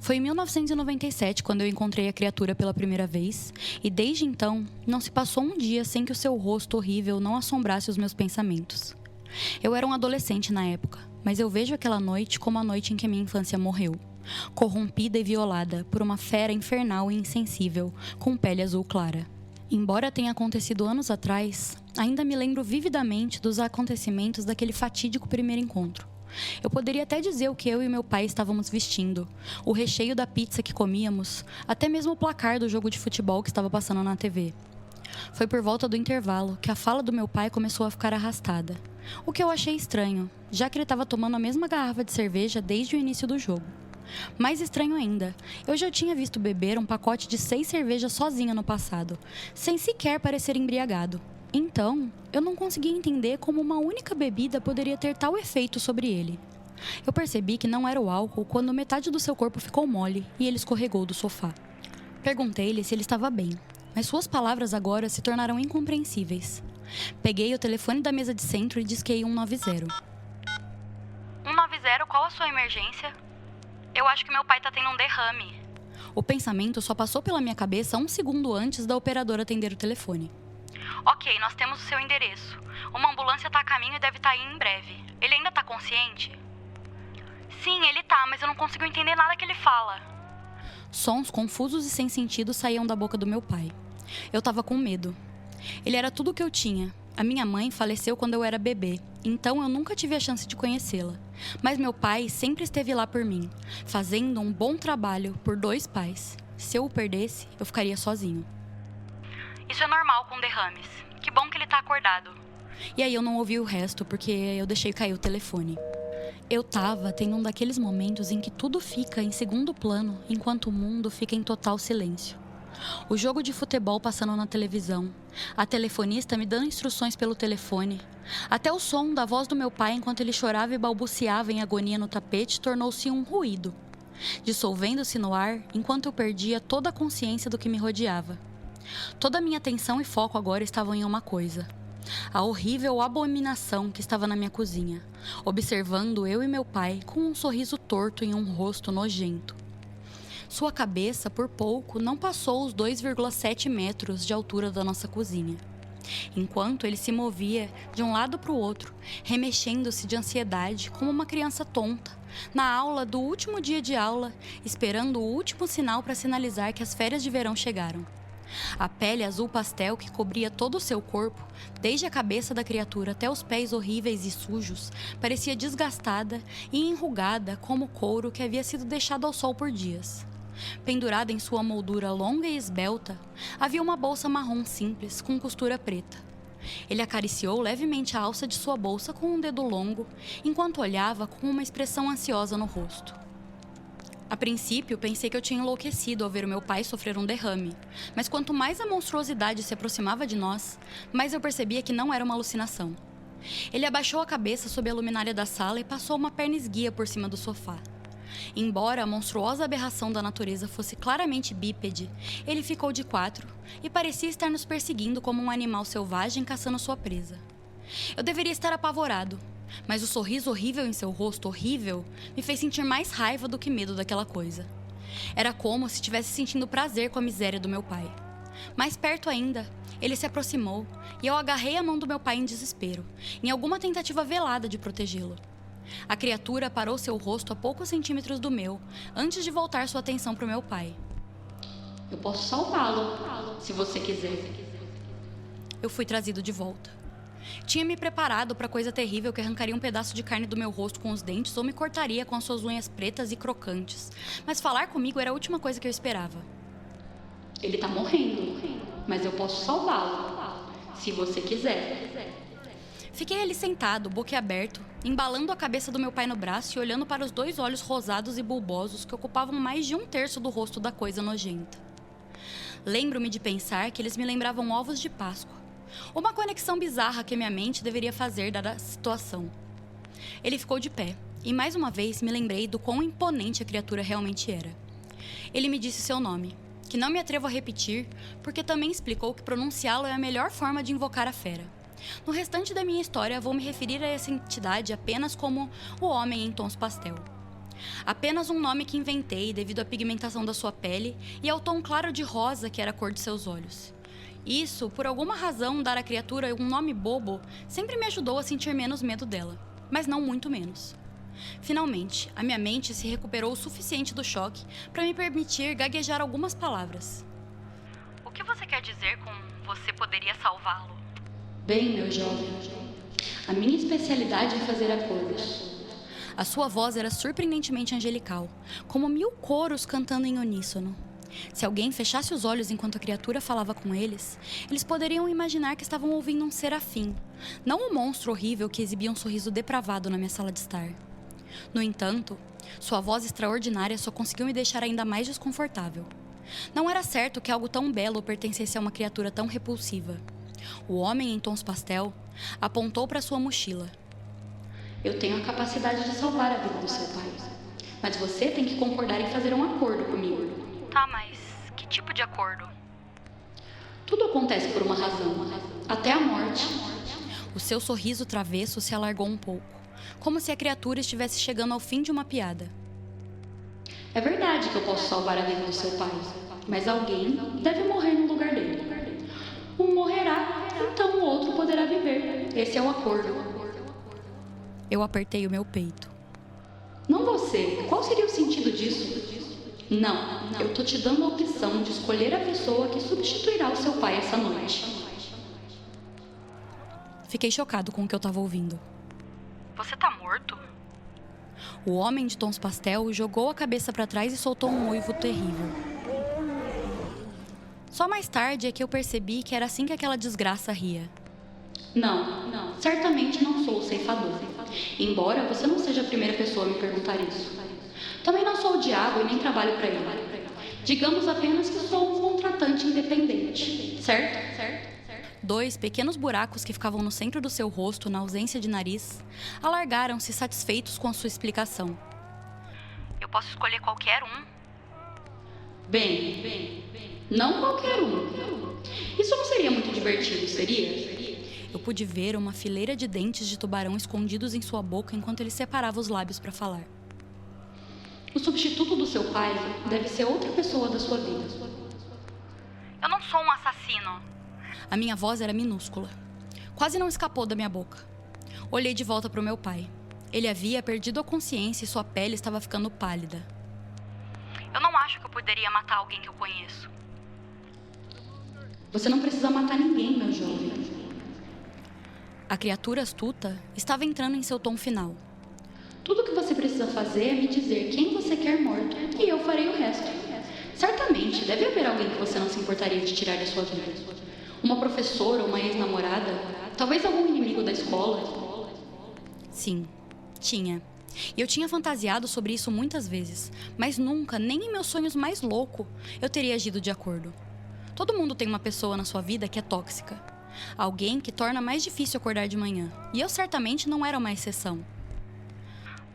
Foi em 1997 quando eu encontrei a criatura pela primeira vez, e desde então não se passou um dia sem que o seu rosto horrível não assombrasse os meus pensamentos. Eu era um adolescente na época, mas eu vejo aquela noite como a noite em que minha infância morreu, corrompida e violada por uma fera infernal e insensível, com pele azul clara. Embora tenha acontecido anos atrás, ainda me lembro vividamente dos acontecimentos daquele fatídico primeiro encontro. Eu poderia até dizer o que eu e meu pai estávamos vestindo, o recheio da pizza que comíamos, até mesmo o placar do jogo de futebol que estava passando na TV. Foi por volta do intervalo que a fala do meu pai começou a ficar arrastada, o que eu achei estranho, já que ele estava tomando a mesma garrafa de cerveja desde o início do jogo. Mais estranho ainda, eu já tinha visto beber um pacote de 6 cervejas sozinho no passado, sem sequer parecer embriagado. Então, eu não conseguia entender como uma única bebida poderia ter tal efeito sobre ele. Eu percebi que não era o álcool quando metade do seu corpo ficou mole e ele escorregou do sofá. Perguntei-lhe se ele estava bem, mas suas palavras agora se tornaram incompreensíveis. Peguei o telefone da mesa de centro e disquei 190. 190, qual a sua emergência? Eu acho que meu pai tá tendo um derrame. O pensamento só passou pela minha cabeça 1 segundo antes da operadora atender o telefone. Ok, nós temos o seu endereço. Uma ambulância tá a caminho e deve estar aí em breve. Ele ainda tá consciente? Sim, ele tá, mas eu não consigo entender nada que ele fala. Sons confusos e sem sentido saíam da boca do meu pai. Eu tava com medo. Ele era tudo o que eu tinha. A minha mãe faleceu quando eu era bebê, então eu nunca tive a chance de conhecê-la. Mas meu pai sempre esteve lá por mim, fazendo um bom trabalho por 2 pais. Se eu o perdesse, eu ficaria sozinho. Isso é normal com derrames. Que bom que ele tá acordado. E aí eu não ouvi o resto, porque eu deixei cair o telefone. Eu tava tendo um daqueles momentos em que tudo fica em segundo plano, enquanto o mundo fica em total silêncio. O jogo de futebol passando na televisão, a telefonista me dando instruções pelo telefone, até o som da voz do meu pai enquanto ele chorava e balbuciava em agonia no tapete tornou-se um ruído, dissolvendo-se no ar enquanto eu perdia toda a consciência do que me rodeava. Toda a minha atenção e foco agora estavam em uma coisa: a horrível abominação que estava na minha cozinha, observando eu e meu pai com um sorriso torto em um rosto nojento. Sua cabeça, por pouco, não passou os 2,7 metros de altura da nossa cozinha. Enquanto ele se movia de um lado para o outro, remexendo-se de ansiedade como uma criança tonta, na aula do último dia de aula, esperando o último sinal para sinalizar que as férias de verão chegaram. A pele azul pastel que cobria todo o seu corpo, desde a cabeça da criatura até os pés horríveis e sujos, parecia desgastada e enrugada como couro que havia sido deixado ao sol por dias. Pendurada em sua moldura longa e esbelta, havia uma bolsa marrom simples com costura preta. Ele acariciou levemente a alça de sua bolsa com um dedo longo, enquanto olhava com uma expressão ansiosa no rosto. A princípio, pensei que eu tinha enlouquecido ao ver o meu pai sofrer um derrame, mas quanto mais a monstruosidade se aproximava de nós, mais eu percebia que não era uma alucinação. Ele abaixou a cabeça sob a luminária da sala e passou uma perna esguia por cima do sofá. Embora a monstruosa aberração da natureza fosse claramente bípede, ele ficou de 4 e parecia estar nos perseguindo como um animal selvagem caçando sua presa. Eu deveria estar apavorado, mas o sorriso horrível em seu rosto horrível me fez sentir mais raiva do que medo daquela coisa. Era como se estivesse sentindo prazer com a miséria do meu pai. Mais perto ainda, ele se aproximou e eu agarrei a mão do meu pai em desespero, em alguma tentativa velada de protegê-lo. A criatura parou seu rosto a poucos centímetros do meu, antes de voltar sua atenção para o meu pai. Eu posso salvá-lo, se você quiser. Eu fui trazido de volta. Tinha me preparado para coisa terrível que arrancaria um pedaço de carne do meu rosto com os dentes ou me cortaria com as suas unhas pretas e crocantes. Mas falar comigo era a última coisa que eu esperava. Ele tá morrendo, mas eu posso salvá-lo, se você quiser. Fiquei ali sentado, boquiaberto, embalando a cabeça do meu pai no braço e olhando para os 2 olhos rosados e bulbosos que ocupavam mais de 1/3 do rosto da coisa nojenta. Lembro-me de pensar que eles me lembravam ovos de Páscoa. Uma conexão bizarra que minha mente deveria fazer dada a situação. Ele ficou de pé, e mais uma vez me lembrei do quão imponente a criatura realmente era. Ele me disse seu nome, que não me atrevo a repetir, porque também explicou que pronunciá-lo é a melhor forma de invocar a fera. No restante da minha história, vou me referir a essa entidade apenas como o Homem em Tons Pastel. Apenas um nome que inventei devido à pigmentação da sua pele e ao tom claro de rosa que era a cor de seus olhos. Isso, por alguma razão, dar à criatura um nome bobo sempre me ajudou a sentir menos medo dela, mas não muito menos. Finalmente, a minha mente se recuperou o suficiente do choque para me permitir gaguejar algumas palavras. O que você quer dizer com você poderia salvá-lo? Bem, meu jovem, a minha especialidade é fazer acordos. A sua voz era surpreendentemente angelical, como 1000 coros cantando em uníssono. Se alguém fechasse os olhos enquanto a criatura falava com eles, eles poderiam imaginar que estavam ouvindo um serafim, não um monstro horrível que exibia um sorriso depravado na minha sala de estar. No entanto, sua voz extraordinária só conseguiu me deixar ainda mais desconfortável. Não era certo que algo tão belo pertencesse a uma criatura tão repulsiva. O Homem em Tons Pastel apontou para sua mochila. Eu tenho a capacidade de salvar a vida do seu pai, mas você tem que concordar em fazer um acordo comigo. Tá, mas que tipo de acordo? Tudo acontece por uma razão, até a morte. O seu sorriso travesso se alargou um pouco, como se a criatura estivesse chegando ao fim de uma piada. É verdade que eu posso salvar a vida do seu pai, mas alguém deve morrer no lugar dele. Um morrerá, então o outro poderá viver. Esse é o acordo. Eu apertei o meu peito. Não você. Qual seria o sentido disso? Não, eu tô te dando a opção de escolher a pessoa que substituirá o seu pai essa noite. Fiquei chocado com o que eu estava ouvindo. Você tá morto? O homem de tons pastel jogou a cabeça para trás e soltou um uivo terrível. Só mais tarde é que eu percebi que era assim que aquela desgraça ria. Não, certamente não sou o ceifador. Embora você não seja a primeira pessoa a me perguntar isso. Também não sou o diabo e nem trabalho para ele. Digamos apenas que sou um contratante independente, certo? 2 pequenos buracos que ficavam no centro do seu rosto, na ausência de nariz, alargaram-se satisfeitos com a sua explicação. Eu posso escolher qualquer um? Bem, não qualquer um. Isso não seria muito divertido, seria? Eu pude ver uma fileira de dentes de tubarão escondidos em sua boca enquanto ele separava os lábios para falar. O substituto do seu pai deve ser outra pessoa da sua vida. Eu não sou um assassino. A minha voz era minúscula. Quase não escapou da minha boca. Olhei de volta para o meu pai. Ele havia perdido a consciência e sua pele estava ficando pálida. Eu não acho que eu poderia matar alguém que eu conheço. Você não precisa matar ninguém, meu jovem. A criatura astuta estava entrando em seu tom final. Tudo o que você precisa fazer é me dizer quem você quer morto e eu farei o resto. Certamente, deve haver alguém que você não se importaria de tirar da sua vida. Uma professora, uma ex-namorada, talvez algum inimigo da escola. Sim, tinha. E eu tinha fantasiado sobre isso muitas vezes, mas nunca, nem em meus sonhos mais loucos, eu teria agido de acordo. Todo mundo tem uma pessoa na sua vida que é tóxica. Alguém que torna mais difícil acordar de manhã. E eu certamente não era uma exceção.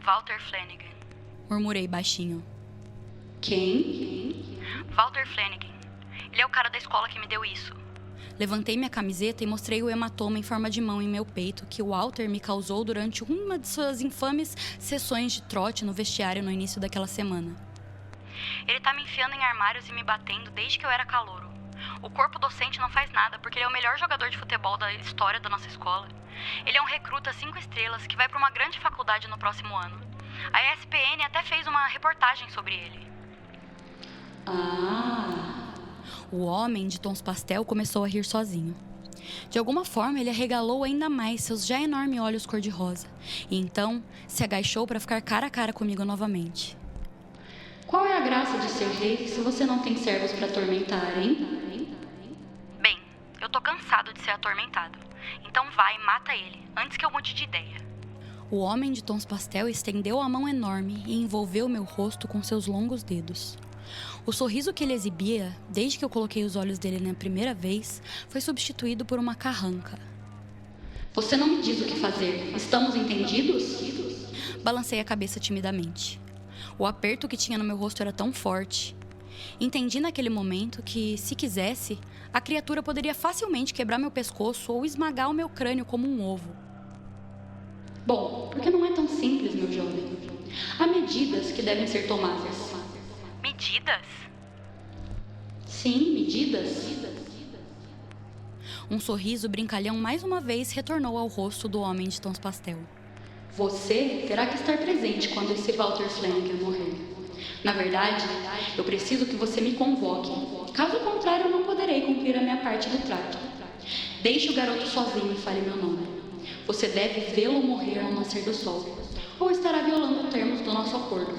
Walter Flanagan. Murmurei baixinho. Quem? Walter Flanagan. Ele é o cara da escola que me deu isso. Levantei minha camiseta e mostrei o hematoma em forma de mão em meu peito que o Walter me causou durante uma de suas infames sessões de trote no vestiário no início daquela semana. Ele tá me enfiando em armários e me batendo desde que eu era calouro. O corpo docente não faz nada porque ele é o melhor jogador de futebol da história da nossa escola. Ele é um recruta 5 estrelas que vai para uma grande faculdade no próximo ano. A ESPN até fez uma reportagem sobre ele. O homem de tons pastel começou a rir sozinho. De alguma forma, ele arregalou ainda mais seus já enormes olhos cor-de-rosa e então se agachou para ficar cara a cara comigo novamente. Qual é a graça de ser rei se você não tem servos para atormentar, hein? Bem, eu tô cansado de ser atormentado. Então vai, mata ele, antes que eu mude de ideia. O homem de tons pastel estendeu a mão enorme e envolveu meu rosto com seus longos dedos. O sorriso que ele exibia, desde que eu coloquei os olhos dele na primeira vez, foi substituído por uma carranca. Você não me diz o que fazer. Estamos entendidos? Balancei a cabeça timidamente. O aperto que tinha no meu rosto era tão forte. Entendi naquele momento que, se quisesse, a criatura poderia facilmente quebrar meu pescoço ou esmagar o meu crânio como um ovo. Bom, porque não é tão simples, meu jovem. Há medidas que devem ser tomadas. Medidas? Sim, medidas. Um sorriso brincalhão mais uma vez retornou ao rosto do homem de tons pastel. Você terá que estar presente quando esse Walter Flanagan morrer. Na verdade, eu preciso que você me convoque. Caso contrário, eu não poderei cumprir a minha parte do trato. Deixe o garoto sozinho e fale meu nome. Você deve vê-lo morrer ao nascer do sol, ou estará violando os termos do nosso acordo.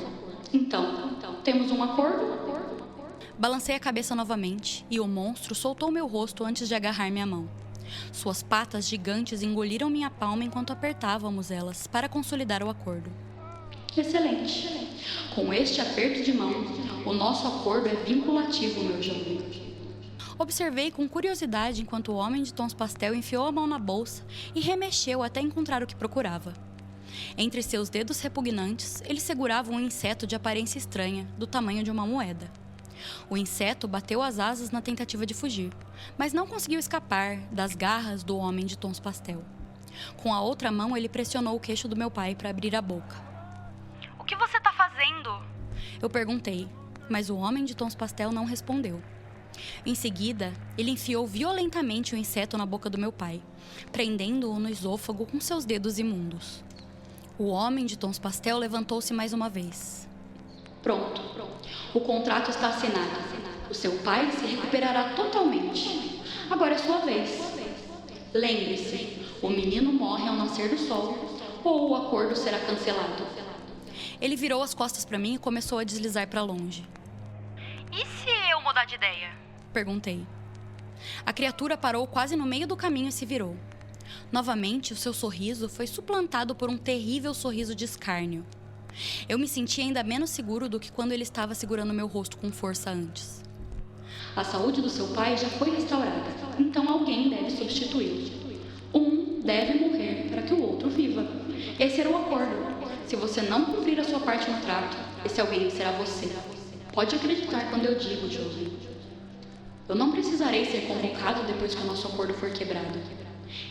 Então, temos um acordo? Balancei a cabeça novamente e o monstro soltou meu rosto antes de agarrar minha mão. Suas patas gigantes engoliram minha palma enquanto apertávamos elas para consolidar o acordo. Excelente. Com este aperto de mão, o nosso acordo é vinculativo, meu jovem. Observei com curiosidade enquanto o homem de tons pastel enfiou a mão na bolsa e remexeu até encontrar o que procurava. Entre seus dedos repugnantes, ele segurava um inseto de aparência estranha, do tamanho de uma moeda. O inseto bateu as asas na tentativa de fugir, mas não conseguiu escapar das garras do homem de tons pastel. Com a outra mão, ele pressionou o queixo do meu pai para abrir a boca. O que você tá fazendo? Eu perguntei, mas o homem de tons pastel não respondeu. Em seguida, ele enfiou violentamente o inseto na boca do meu pai, prendendo-o no esôfago com seus dedos imundos. O homem de tons pastel levantou-se mais uma vez. Pronto. O contrato está assinado. O seu pai se recuperará totalmente. Agora é sua vez. Lembre-se, o menino morre ao nascer do sol, ou o acordo será cancelado. Ele virou as costas para mim e começou a deslizar para longe. E se eu mudar de ideia? Perguntei. A criatura parou quase no meio do caminho e se virou. Novamente, o seu sorriso foi suplantado por um terrível sorriso de escárnio. Eu me senti ainda menos seguro do que quando ele estava segurando meu rosto com força antes. A saúde do seu pai já foi restaurada, então alguém deve substituí-lo. Um deve morrer para que o outro viva. Esse era o acordo. Se você não cumprir a sua parte no trato, esse alguém será você. Pode acreditar quando eu digo, jovem. Eu não precisarei ser convocado depois que o nosso acordo for quebrado.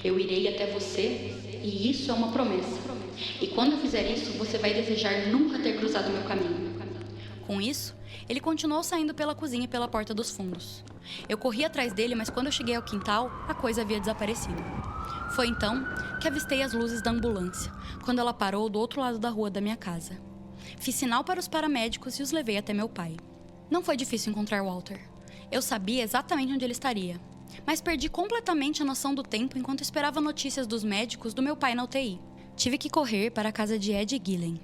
Eu irei até você, e isso é uma promessa. E quando eu fizer isso, você vai desejar nunca ter cruzado meu caminho. Com isso, ele continuou saindo pela cozinha e pela porta dos fundos. Eu corri atrás dele, mas quando eu cheguei ao quintal, a coisa havia desaparecido. Foi então que avistei as luzes da ambulância, quando ela parou do outro lado da rua da minha casa. Fiz sinal para os paramédicos e os levei até meu pai. Não foi difícil encontrar Walter. Eu sabia exatamente onde ele estaria, mas perdi completamente a noção do tempo enquanto esperava notícias dos médicos do meu pai na UTI. Tive que correr para a casa de Ed Gillen.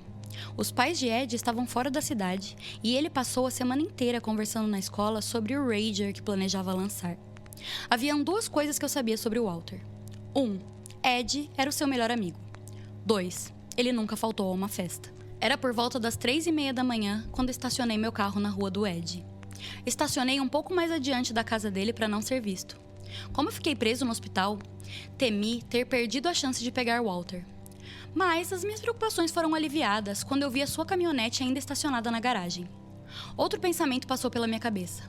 Os pais de Ed estavam fora da cidade e ele passou a semana inteira conversando na escola sobre o Rager que planejava lançar. Haviam 2 coisas que eu sabia sobre o Walter. 1. Ed era o seu melhor amigo. 2. Ele nunca faltou a uma festa. Era por volta das 3:30 da manhã quando estacionei meu carro na rua do Ed. Estacionei um pouco mais adiante da casa dele para não ser visto. Como eu fiquei preso no hospital, temi ter perdido a chance de pegar Walter. Mas as minhas preocupações foram aliviadas quando eu vi a sua caminhonete ainda estacionada na garagem. Outro pensamento passou pela minha cabeça.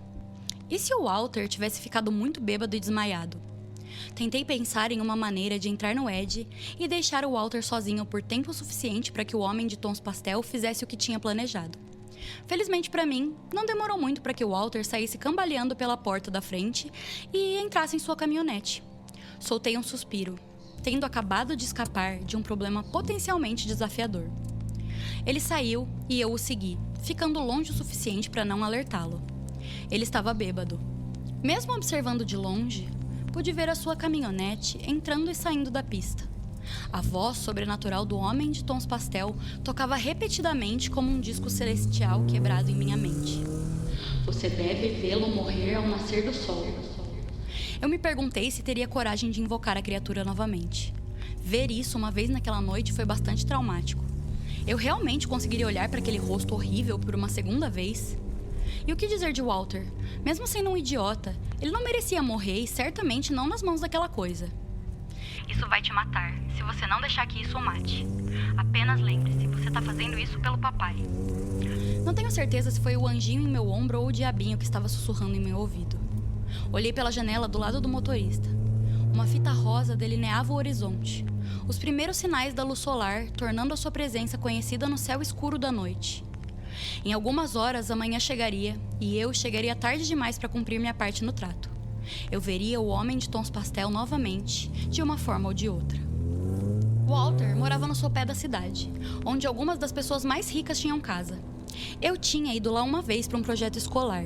E se o Walter tivesse ficado muito bêbado e desmaiado? Tentei pensar em uma maneira de entrar no Ed e deixar o Walter sozinho por tempo suficiente para que o homem de tons pastel fizesse o que tinha planejado. Felizmente para mim, não demorou muito para que o Walter saísse cambaleando pela porta da frente e entrasse em sua caminhonete. Soltei um suspiro, tendo acabado de escapar de um problema potencialmente desafiador. Ele saiu e eu o segui, ficando longe o suficiente para não alertá-lo. Ele estava bêbado. Mesmo observando de longe, pude ver a sua caminhonete entrando e saindo da pista. A voz sobrenatural do homem de tons pastel tocava repetidamente como um disco celestial quebrado em minha mente. Você deve vê-lo morrer ao nascer do sol. Eu me perguntei se teria coragem de invocar a criatura novamente. Ver isso uma vez naquela noite foi bastante traumático. Eu realmente conseguiria olhar para aquele rosto horrível por uma segunda vez? E o que dizer de Walter? Mesmo sendo um idiota, ele não merecia morrer e certamente não nas mãos daquela coisa. Isso vai te matar, se você não deixar que isso o mate. Apenas lembre-se, você tá fazendo isso pelo papai. Não tenho certeza se foi o anjinho em meu ombro ou o diabinho que estava sussurrando em meu ouvido. Olhei pela janela do lado do motorista. Uma fita rosa delineava o horizonte. Os primeiros sinais da luz solar, tornando a sua presença conhecida no céu escuro da noite. Em algumas horas a manhã chegaria e eu chegaria tarde demais para cumprir minha parte no trato. Eu veria o homem de tons pastel novamente, de uma forma ou de outra. Walter morava no sopé da cidade, onde algumas das pessoas mais ricas tinham casa. Eu tinha ido lá uma vez para um projeto escolar,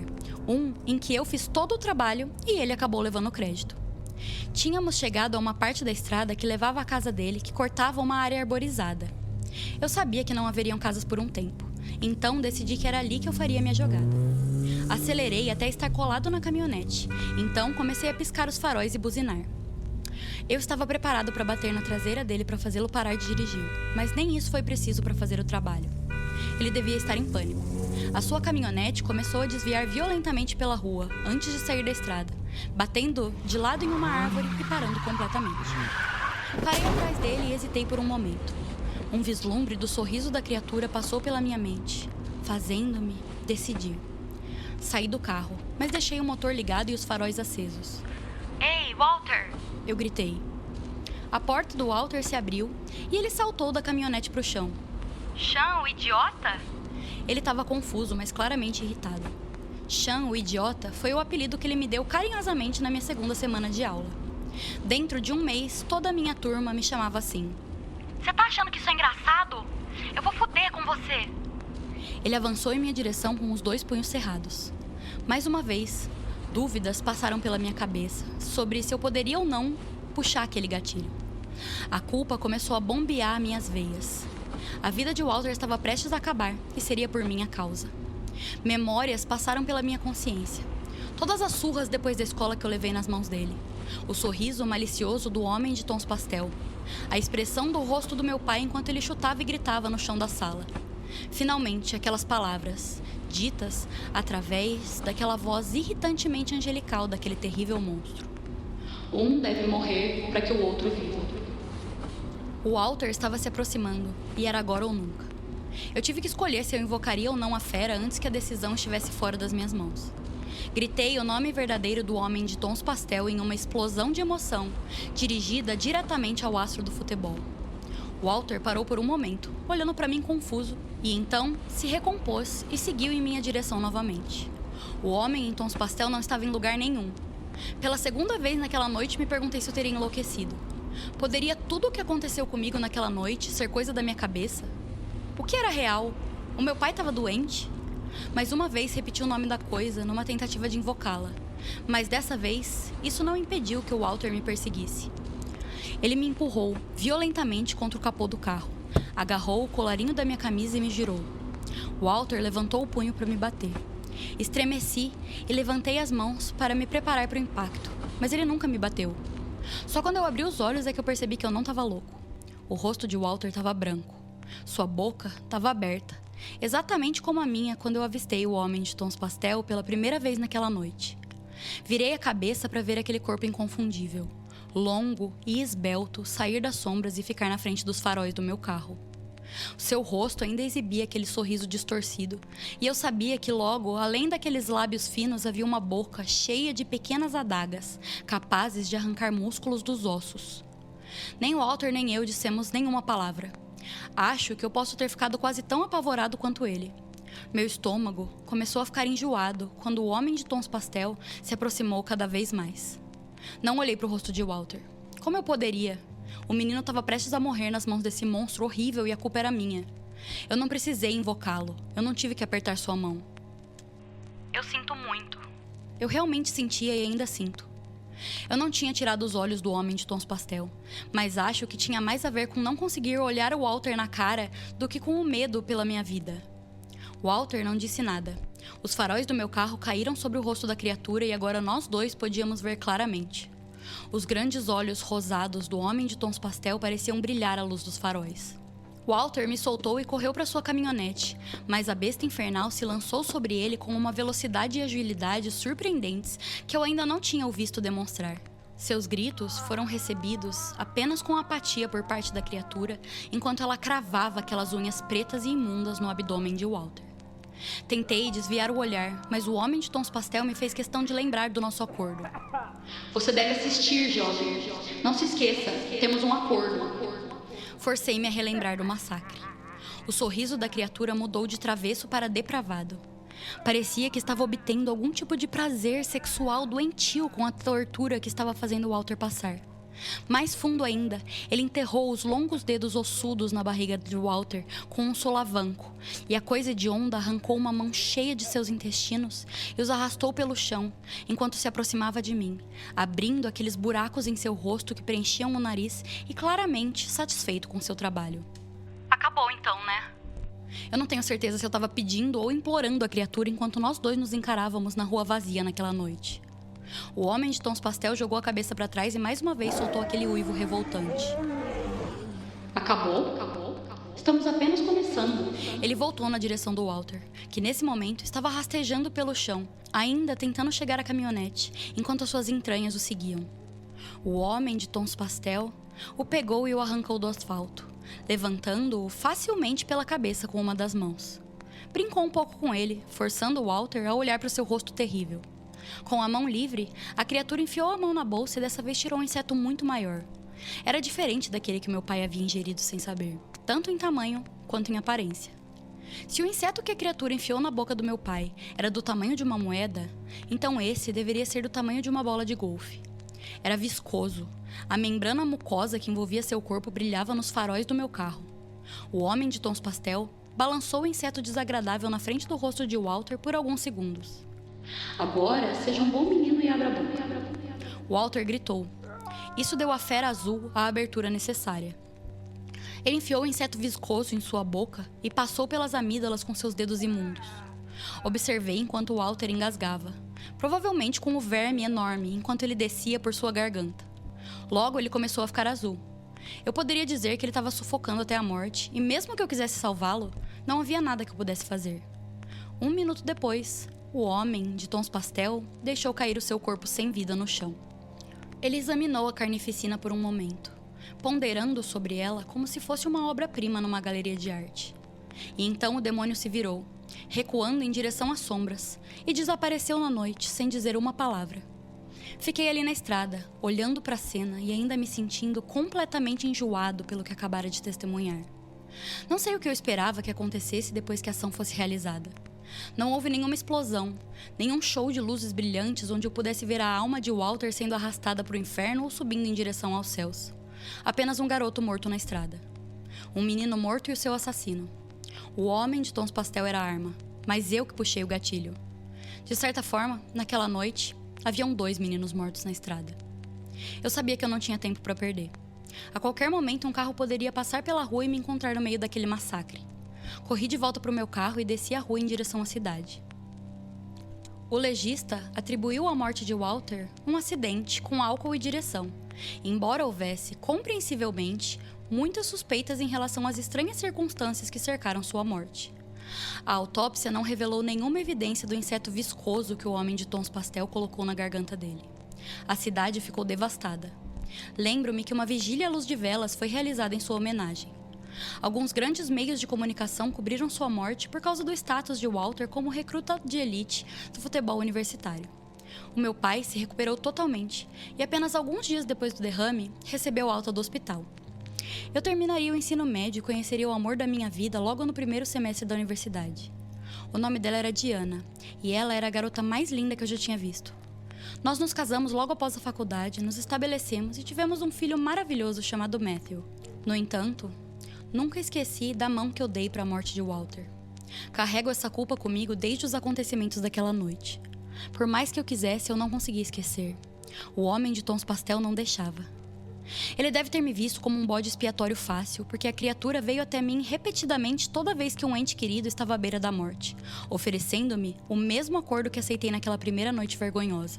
em que eu fiz todo o trabalho e ele acabou levando o crédito. Tínhamos chegado a uma parte da estrada que levava à casa dele, que cortava uma área arborizada. Eu sabia que não haveriam casas por um tempo, então decidi que era ali que eu faria minha jogada. Acelerei até estar colado na caminhonete, então comecei a piscar os faróis e buzinar. Eu estava preparado para bater na traseira dele para fazê-lo parar de dirigir, mas nem isso foi preciso para fazer o trabalho. Ele devia estar em pânico. A sua caminhonete começou a desviar violentamente pela rua, antes de sair da estrada, batendo de lado em uma árvore e parando completamente. Parei atrás dele e hesitei por um momento. Um vislumbre do sorriso da criatura passou pela minha mente, fazendo-me decidir. Saí do carro, mas deixei o motor ligado e os faróis acesos. Ei, Walter! Eu gritei. A porta do Walter se abriu e ele saltou da caminhonete para o chão. Chão, idiota! Ele estava confuso, mas claramente irritado. Chan, o idiota, foi o apelido que ele me deu carinhosamente na minha segunda semana de aula. Dentro de um mês, toda a minha turma me chamava assim. Você tá achando que isso é engraçado? Eu vou foder com você. Ele avançou em minha direção com os 2 punhos cerrados. Mais uma vez, dúvidas passaram pela minha cabeça sobre se eu poderia ou não puxar aquele gatilho. A culpa começou a bombear minhas veias. A vida de Walter estava prestes a acabar e seria por minha causa. Memórias passaram pela minha consciência. Todas as surras depois da escola que eu levei nas mãos dele. O sorriso malicioso do homem de tons pastel. A expressão do rosto do meu pai enquanto ele chutava e gritava no chão da sala. Finalmente, aquelas palavras, ditas através daquela voz irritantemente angelical daquele terrível monstro. Um deve morrer para que o outro viva. O Walter estava se aproximando, e era agora ou nunca. Eu tive que escolher se eu invocaria ou não a fera antes que a decisão estivesse fora das minhas mãos. Gritei o nome verdadeiro do homem de tons pastel em uma explosão de emoção, dirigida diretamente ao astro do futebol. Walter parou por um momento, olhando para mim confuso, e então se recompôs e seguiu em minha direção novamente. O homem em tons pastel não estava em lugar nenhum. Pela segunda vez naquela noite, me perguntei se eu teria enlouquecido. Poderia tudo o que aconteceu comigo naquela noite ser coisa da minha cabeça? O que era real? O meu pai estava doente? Mais uma vez repeti o nome da coisa numa tentativa de invocá-la. Mas dessa vez, isso não impediu que o Walter me perseguisse. Ele me empurrou violentamente contra o capô do carro, agarrou o colarinho da minha camisa e me girou. Walter levantou o punho para me bater. Estremeci e levantei as mãos para me preparar para o impacto, mas ele nunca me bateu. Só quando eu abri os olhos é que eu percebi que eu não estava louco. O rosto de Walter estava branco. Sua boca estava aberta, exatamente como a minha quando eu avistei o homem de tons pastel pela primeira vez naquela noite. Virei a cabeça para ver aquele corpo inconfundível, longo e esbelto, sair das sombras e ficar na frente dos faróis do meu carro. Seu rosto ainda exibia aquele sorriso distorcido, e eu sabia que logo, além daqueles lábios finos, havia uma boca cheia de pequenas adagas, capazes de arrancar músculos dos ossos. Nem o Walter nem eu dissemos nenhuma palavra. Acho que eu posso ter ficado quase tão apavorado quanto ele. Meu estômago começou a ficar enjoado quando o homem de tons pastel se aproximou cada vez mais. Não olhei para o rosto de Walter. Como eu poderia? O menino estava prestes a morrer nas mãos desse monstro horrível e a culpa era minha. Eu não precisei invocá-lo. Eu não tive que apertar sua mão. Eu sinto muito. Eu realmente sentia e ainda sinto. Eu não tinha tirado os olhos do homem de tons pastel, mas acho que tinha mais a ver com não conseguir olhar o Walter na cara do que com o medo pela minha vida. Walter não disse nada. Os faróis do meu carro caíram sobre o rosto da criatura e agora nós dois podíamos ver claramente. Os grandes olhos rosados do homem de tons pastel pareciam brilhar à luz dos faróis. Walter me soltou e correu para sua caminhonete, mas a besta infernal se lançou sobre ele com uma velocidade e agilidade surpreendentes que eu ainda não tinha o visto demonstrar. Seus gritos foram recebidos apenas com apatia por parte da criatura, enquanto ela cravava aquelas unhas pretas e imundas no abdômen de Walter. Tentei desviar o olhar, mas o homem de tons pastel me fez questão de lembrar do nosso acordo. Você deve assistir, jovem. Não se esqueça, temos um acordo. Forcei-me a relembrar do massacre. O sorriso da criatura mudou de travesso para depravado. Parecia que estava obtendo algum tipo de prazer sexual doentio com a tortura que estava fazendo Walter passar. Mais fundo ainda, ele enterrou os longos dedos ossudos na barriga de Walter com um solavanco, e a coisa hedionda arrancou uma mão cheia de seus intestinos e os arrastou pelo chão, enquanto se aproximava de mim, abrindo aqueles buracos em seu rosto que preenchiam o nariz e claramente satisfeito com seu trabalho. Acabou então, né? Eu não tenho certeza se eu estava pedindo ou implorando a criatura enquanto nós dois nos encarávamos na rua vazia naquela noite. O homem de tons pastel jogou a cabeça para trás e mais uma vez soltou aquele uivo revoltante. Acabou? Estamos apenas começando. Ele voltou na direção do Walter, que nesse momento estava rastejando pelo chão, ainda tentando chegar à caminhonete, enquanto as suas entranhas o seguiam. O homem de tons pastel o pegou e o arrancou do asfalto, levantando-o facilmente pela cabeça com uma das mãos. Brincou um pouco com ele, forçando o Walter a olhar para o seu rosto terrível. Com a mão livre, a criatura enfiou a mão na bolsa e dessa vez tirou um inseto muito maior. Era diferente daquele que meu pai havia ingerido sem saber, tanto em tamanho quanto em aparência. Se o inseto que a criatura enfiou na boca do meu pai era do tamanho de uma moeda, então esse deveria ser do tamanho de uma bola de golfe. Era viscoso. A membrana mucosa que envolvia seu corpo brilhava nos faróis do meu carro. O homem de tons pastel balançou o inseto desagradável na frente do rosto de Walter por alguns segundos. Agora, seja um bom menino e abra a boca. Walter gritou. Isso deu à fera azul a abertura necessária. Ele enfiou o inseto viscoso em sua boca e passou pelas amígdalas com seus dedos imundos. Observei enquanto Walter engasgava, provavelmente com um verme enorme enquanto ele descia por sua garganta. Logo, ele começou a ficar azul. Eu poderia dizer que ele estava sufocando até a morte, e mesmo que eu quisesse salvá-lo, não havia nada que eu pudesse fazer. 1 minuto depois, o homem, de tons pastel, deixou cair o seu corpo sem vida no chão. Ele examinou a carnificina por um momento, ponderando sobre ela como se fosse uma obra-prima numa galeria de arte. E então o demônio se virou, recuando em direção às sombras, e desapareceu na noite sem dizer uma palavra. Fiquei ali na estrada, olhando para a cena e ainda me sentindo completamente enjoado pelo que acabara de testemunhar. Não sei o que eu esperava que acontecesse depois que a ação fosse realizada. Não houve nenhuma explosão, nenhum show de luzes brilhantes onde eu pudesse ver a alma de Walter sendo arrastada para o inferno ou subindo em direção aos céus. Apenas um garoto morto na estrada. Um menino morto e o seu assassino. O homem de tons pastel era a arma, mas eu que puxei o gatilho. De certa forma, naquela noite, haviam 2 meninos mortos na estrada. Eu sabia que eu não tinha tempo para perder. A qualquer momento, um carro poderia passar pela rua e me encontrar no meio daquele massacre. Corri de volta para o meu carro e desci a rua em direção à cidade. O legista atribuiu à morte de Walter um acidente com álcool e direção, embora houvesse, compreensivelmente, muitas suspeitas em relação às estranhas circunstâncias que cercaram sua morte. A autópsia não revelou nenhuma evidência do inseto viscoso que o homem de tons pastel colocou na garganta dele. A cidade ficou devastada. Lembro-me que uma vigília à luz de velas foi realizada em sua homenagem. Alguns grandes meios de comunicação cobriram sua morte por causa do status de Walter como recruta de elite do futebol universitário. O meu pai se recuperou totalmente e apenas alguns dias depois do derrame, recebeu alta do hospital. Eu terminaria o ensino médio e conheceria o amor da minha vida logo no primeiro semestre da universidade. O nome dela era Diana, e ela era a garota mais linda que eu já tinha visto. Nós nos casamos logo após a faculdade, nos estabelecemos e tivemos um filho maravilhoso chamado Matthew. No entanto, nunca esqueci da mão que eu dei para a morte de Walter. Carrego essa culpa comigo desde os acontecimentos daquela noite. Por mais que eu quisesse, eu não conseguia esquecer. O homem de tons pastel não deixava. Ele deve ter me visto como um bode expiatório fácil, porque a criatura veio até mim repetidamente toda vez que um ente querido estava à beira da morte, oferecendo-me o mesmo acordo que aceitei naquela primeira noite vergonhosa.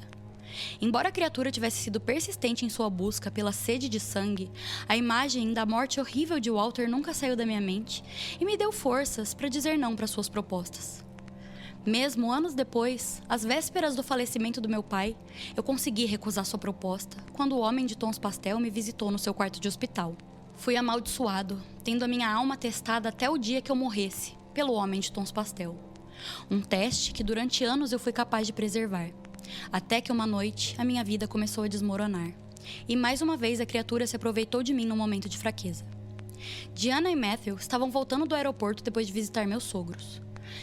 Embora a criatura tivesse sido persistente em sua busca pela sede de sangue, a imagem da morte horrível de Walter nunca saiu da minha mente e me deu forças para dizer não para suas propostas. Mesmo anos depois, às vésperas do falecimento do meu pai, eu consegui recusar sua proposta quando o homem de tons pastel me visitou no seu quarto de hospital. Fui amaldiçoado, tendo a minha alma testada até o dia que eu morresse, pelo homem de tons pastel. Um teste que durante anos eu fui capaz de preservar. Até que uma noite, a minha vida começou a desmoronar. E mais uma vez a criatura se aproveitou de mim num momento de fraqueza. Diana e Matthew estavam voltando do aeroporto depois de visitar meus sogros.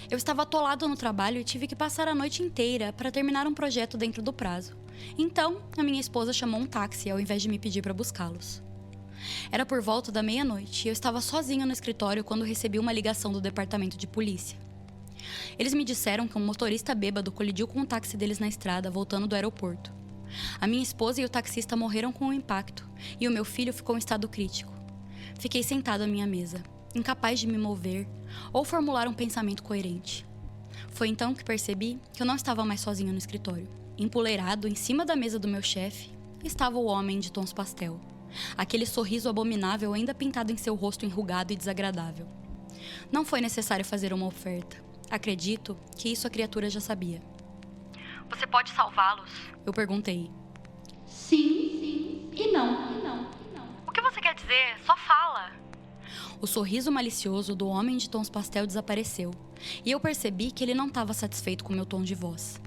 Eu estava atolado no trabalho e tive que passar a noite inteira para terminar um projeto dentro do prazo. Então, a minha esposa chamou um táxi ao invés de me pedir para buscá-los. Era por volta da meia-noite e eu estava sozinha no escritório quando recebi uma ligação do departamento de polícia. Eles me disseram que um motorista bêbado colidiu com o táxi deles na estrada, voltando do aeroporto. A minha esposa e o taxista morreram com o impacto e o meu filho ficou em estado crítico. Fiquei sentado à minha mesa, incapaz de me mover ou formular um pensamento coerente. Foi então que percebi que eu não estava mais sozinho no escritório. Empoleirado em cima da mesa do meu chefe, estava o homem de tons pastel. Aquele sorriso abominável ainda pintado em seu rosto enrugado e desagradável. Não foi necessário fazer uma oferta. Acredito que isso a criatura já sabia. Você pode salvá-los? Eu perguntei. Sim e não. O que você quer dizer? Só fala. O sorriso malicioso do homem de tons pastel desapareceu, e eu percebi que ele não estava satisfeito com meu tom de voz.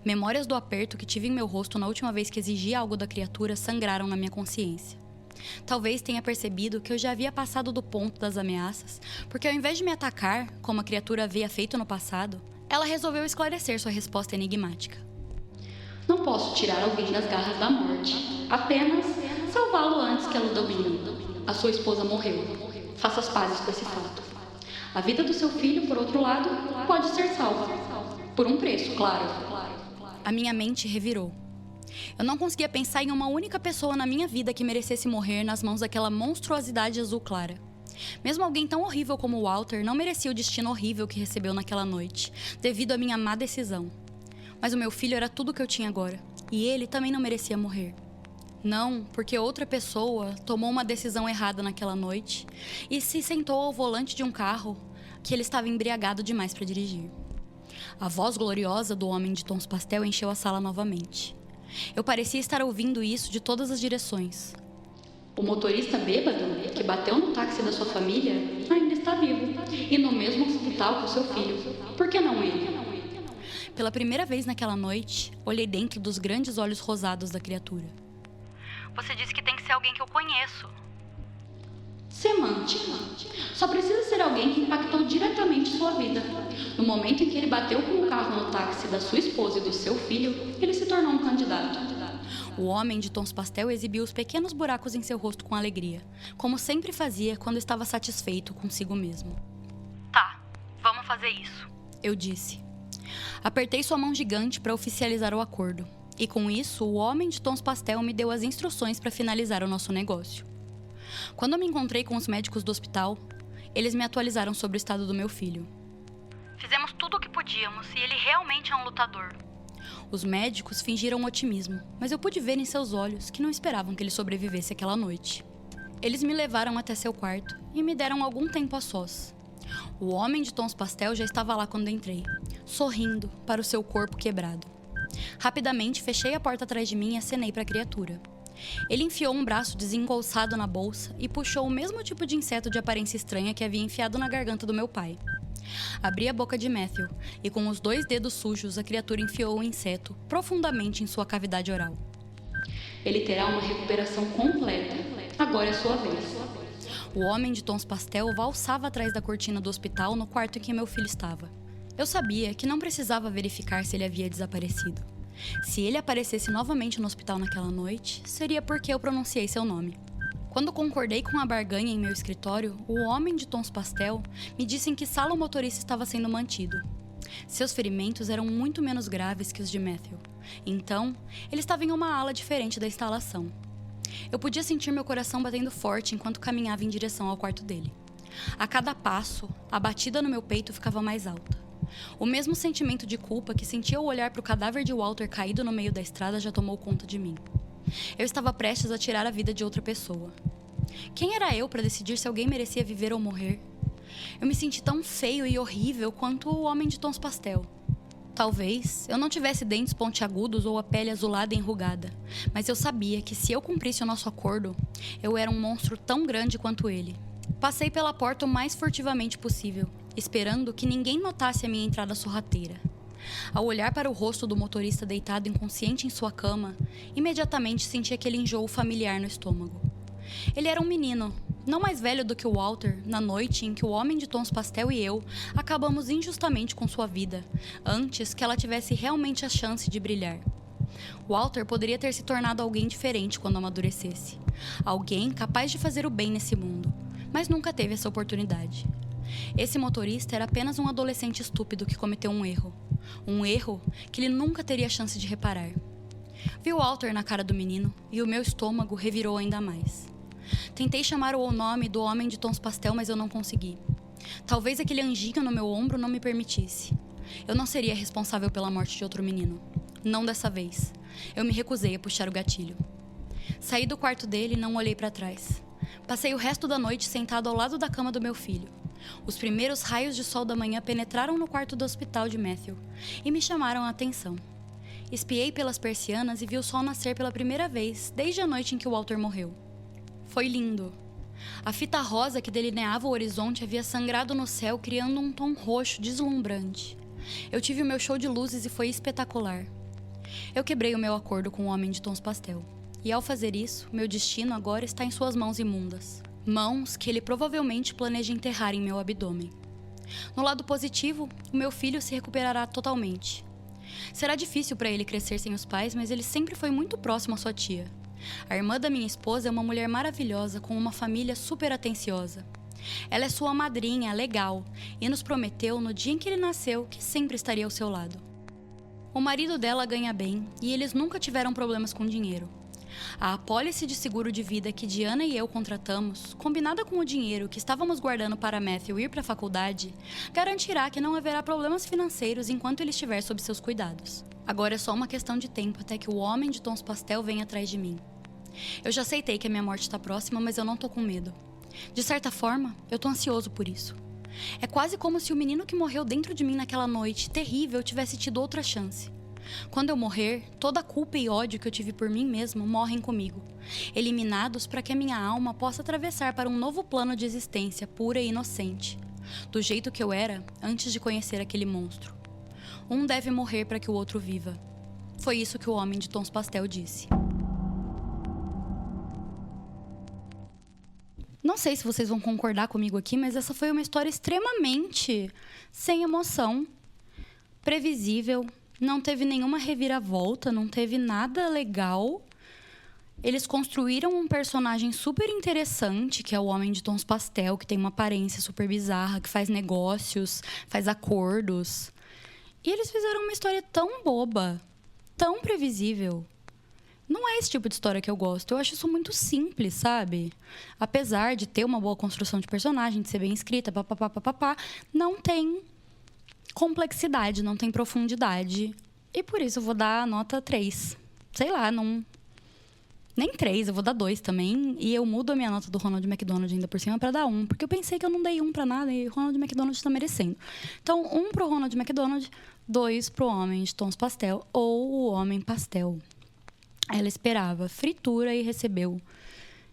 Memórias do aperto que tive em meu rosto na última vez que exigi algo da criatura sangraram na minha consciência. Talvez tenha percebido que eu já havia passado do ponto das ameaças, porque ao invés de me atacar, como a criatura havia feito no passado, ela resolveu esclarecer sua resposta enigmática. Não posso tirar alguém das garras da morte, apenas salvá-lo antes que ela o domine. A sua esposa morreu. Faça as pazes com esse fato. A vida do seu filho, por outro lado, pode ser salva. Por um preço, claro. A minha mente revirou. Eu não conseguia pensar em uma única pessoa na minha vida que merecesse morrer nas mãos daquela monstruosidade azul clara. Mesmo alguém tão horrível como o Walter não merecia o destino horrível que recebeu naquela noite, devido à minha má decisão. Mas o meu filho era tudo o que eu tinha agora, e ele também não merecia morrer. Não, porque outra pessoa tomou uma decisão errada naquela noite e se sentou ao volante de um carro que ele estava embriagado demais para dirigir. A voz gloriosa do homem de tons pastel encheu a sala novamente. Eu parecia estar ouvindo isso de todas as direções. O motorista bêbado, que bateu no táxi da sua família, ainda está vivo. E no mesmo hospital com seu filho. Por que não ele? Pela primeira vez naquela noite, olhei dentro dos grandes olhos rosados da criatura. Você disse que tem que ser alguém que eu conheço. Semântica. Só precisa ser alguém que impactou diretamente sua vida. No momento em que ele bateu com o carro no táxi da sua esposa e do seu filho, ele se tornou um candidato. O homem de tons pastel exibiu os pequenos buracos em seu rosto com alegria, como sempre fazia quando estava satisfeito consigo mesmo. Tá, vamos fazer isso. Eu disse. Apertei sua mão gigante para oficializar o acordo, e com isso o homem de tons pastel me deu as instruções para finalizar o nosso negócio. Quando eu me encontrei com os médicos do hospital, eles me atualizaram sobre o estado do meu filho. Fizemos tudo o que podíamos e ele realmente é um lutador. Os médicos fingiram otimismo, mas eu pude ver em seus olhos que não esperavam que ele sobrevivesse aquela noite. Eles me levaram até seu quarto e me deram algum tempo a sós. O homem de tons pastel já estava lá quando entrei, sorrindo para o seu corpo quebrado. Rapidamente fechei a porta atrás de mim e acenei para a criatura. Ele enfiou um braço desengolçado na bolsa e puxou o mesmo tipo de inseto de aparência estranha que havia enfiado na garganta do meu pai. Abri a boca de Matthew e com os 2 dedos sujos a criatura enfiou o inseto profundamente em sua cavidade oral. Ele terá uma recuperação completa. Agora é sua vez. O homem de tons pastel valsava atrás da cortina do hospital no quarto em que meu filho estava. Eu sabia que não precisava verificar se ele havia desaparecido. Se ele aparecesse novamente no hospital naquela noite, seria porque eu pronunciei seu nome. Quando concordei com a barganha em meu escritório, o homem de tons pastel me disse em que sala o motorista estava sendo mantido. Seus ferimentos eram muito menos graves que os de Matthew. Então, ele estava em uma ala diferente da instalação. Eu podia sentir meu coração batendo forte enquanto caminhava em direção ao quarto dele. A cada passo, a batida no meu peito ficava mais alta. O mesmo sentimento de culpa que senti ao olhar para o cadáver de Walter caído no meio da estrada já tomou conta de mim. Eu estava prestes a tirar a vida de outra pessoa. Quem era eu para decidir se alguém merecia viver ou morrer? Eu me senti tão feio e horrível quanto o homem de tons pastel. Talvez eu não tivesse dentes pontiagudos ou a pele azulada e enrugada, mas eu sabia que se eu cumprisse o nosso acordo, eu era um monstro tão grande quanto ele. Passei pela porta o mais furtivamente possível, esperando que ninguém notasse a minha entrada sorrateira. Ao olhar para o rosto do motorista deitado inconsciente em sua cama, imediatamente senti aquele enjoo familiar no estômago. Ele era um menino, não mais velho do que o Walter, na noite em que o homem de tons pastel e eu acabamos injustamente com sua vida, antes que ela tivesse realmente a chance de brilhar. Walter poderia ter se tornado alguém diferente quando amadurecesse. Alguém capaz de fazer o bem nesse mundo, mas nunca teve essa oportunidade. Esse motorista era apenas um adolescente estúpido que cometeu um erro. Um erro que ele nunca teria chance de reparar. Vi o Walter na cara do menino e o meu estômago revirou ainda mais. Tentei chamar o nome do homem de tons pastel, mas eu não consegui. Talvez aquele anjinho no meu ombro não me permitisse. Eu não seria responsável pela morte de outro menino. Não dessa vez. Eu me recusei a puxar o gatilho. Saí do quarto dele e não olhei para trás. Passei o resto da noite sentado ao lado da cama do meu filho. Os primeiros raios de sol da manhã penetraram no quarto do hospital de Matthew e me chamaram a atenção. Espiei pelas persianas e vi o sol nascer pela primeira vez desde a noite em que o Walter morreu. Foi lindo. A fita rosa que delineava o horizonte havia sangrado no céu, criando um tom roxo deslumbrante. Eu tive o meu show de luzes e foi espetacular. Eu quebrei o meu acordo com o homem de tons pastel. E ao fazer isso, meu destino agora está em suas mãos imundas. Mãos que ele provavelmente planeja enterrar em meu abdômen. No lado positivo, o meu filho se recuperará totalmente. Será difícil para ele crescer sem os pais, mas ele sempre foi muito próximo à sua tia. A irmã da minha esposa é uma mulher maravilhosa com uma família super atenciosa. Ela é sua madrinha, legal, e nos prometeu no dia em que ele nasceu que sempre estaria ao seu lado. O marido dela ganha bem e eles nunca tiveram problemas com dinheiro. A apólice de seguro de vida que Diana e eu contratamos, combinada com o dinheiro que estávamos guardando para Matthew ir para a faculdade, garantirá que não haverá problemas financeiros enquanto ele estiver sob seus cuidados. Agora é só uma questão de tempo até que o homem de tons pastel venha atrás de mim. Eu já aceitei que a minha morte está próxima, mas eu não tô com medo. De certa forma, eu tô ansioso por isso. É quase como se o menino que morreu dentro de mim naquela noite terrível tivesse tido outra chance. Quando eu morrer, toda a culpa e ódio que eu tive por mim mesmo morrem comigo, eliminados para que a minha alma possa atravessar para um novo plano de existência pura e inocente, do jeito que eu era antes de conhecer aquele monstro. Um deve morrer para que o outro viva. Foi isso que o homem de tons pastel disse. Não sei se vocês vão concordar comigo aqui, mas essa foi uma história extremamente sem emoção, previsível. Não teve nenhuma reviravolta, não teve nada legal. Eles construíram um personagem super interessante, que é o Homem de Tons Pastel, que tem uma aparência super bizarra, que faz negócios, faz acordos. E eles fizeram uma história tão boba, tão previsível. Não é esse tipo de história que eu gosto. Eu acho isso muito simples, sabe? Apesar de ter uma boa construção de personagem, de ser bem escrita, papapá, não tem complexidade, não tem profundidade. E por isso eu vou dar a nota 3. Sei lá, não... Nem 3, eu vou dar 2 também. E eu mudo a minha nota do Ronald McDonald ainda por cima pra dar 1. Porque eu pensei que eu não dei 1 pra nada e o Ronald McDonald tá merecendo. Então, 1 pro Ronald McDonald, 2 pro Homem de Tons Pastel ou o Homem Pastel. Ela esperava fritura e recebeu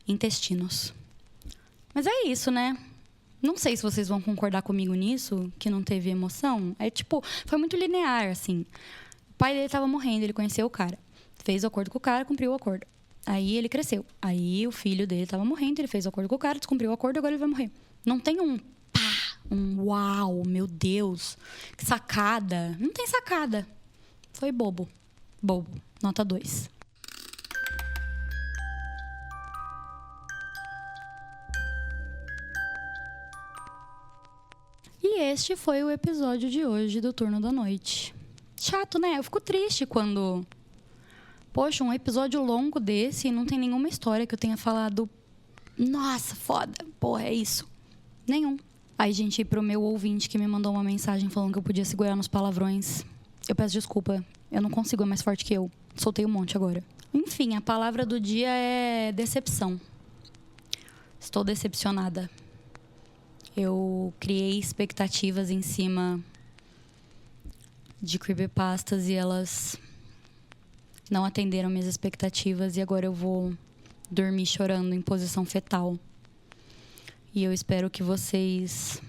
intestinos. Mas é isso, né? Não sei se vocês vão concordar comigo nisso, que não teve emoção. É tipo, foi muito linear, assim. O pai dele tava morrendo, ele conheceu o cara. Fez o acordo com o cara, cumpriu o acordo. Aí ele cresceu. Aí o filho dele tava morrendo, ele fez o acordo com o cara, descumpriu o acordo, agora ele vai morrer. Não tem um pá, um uau, meu Deus, que sacada. Não tem sacada. Foi bobo. Bobo. Nota 2. E este foi o episódio de hoje do Turno da Noite. Chato, né? Eu fico triste quando... Poxa, um episódio longo desse e não tem nenhuma história que eu tenha falado... Nossa, foda. Porra, é isso. Nenhum. Aí, gente, pro meu ouvinte que me mandou uma mensagem falando que eu podia segurar nos palavrões. Eu peço desculpa. Eu não consigo, é mais forte que eu. Soltei um monte agora. Enfim, a palavra do dia é decepção. Estou decepcionada. Eu criei expectativas em cima de creepypastas e elas não atenderam minhas expectativas e agora eu vou dormir chorando em posição fetal. E eu espero que vocês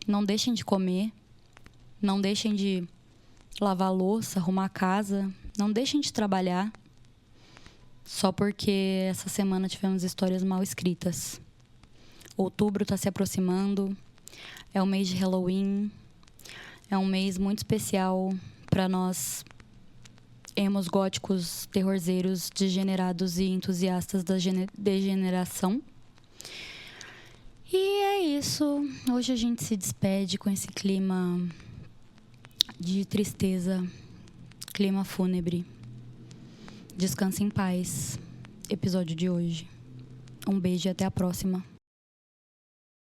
não deixem de comer, não deixem de lavar a louça, arrumar a casa, não deixem de trabalhar só porque essa semana tivemos histórias mal escritas. Outubro está se aproximando, é o mês de Halloween, é um mês muito especial para nós, emos góticos, terrorzeiros, degenerados e entusiastas da degeneração. E é isso, hoje a gente se despede com esse clima de tristeza, clima fúnebre. Descanse em paz, episódio de hoje. Um beijo e até a próxima.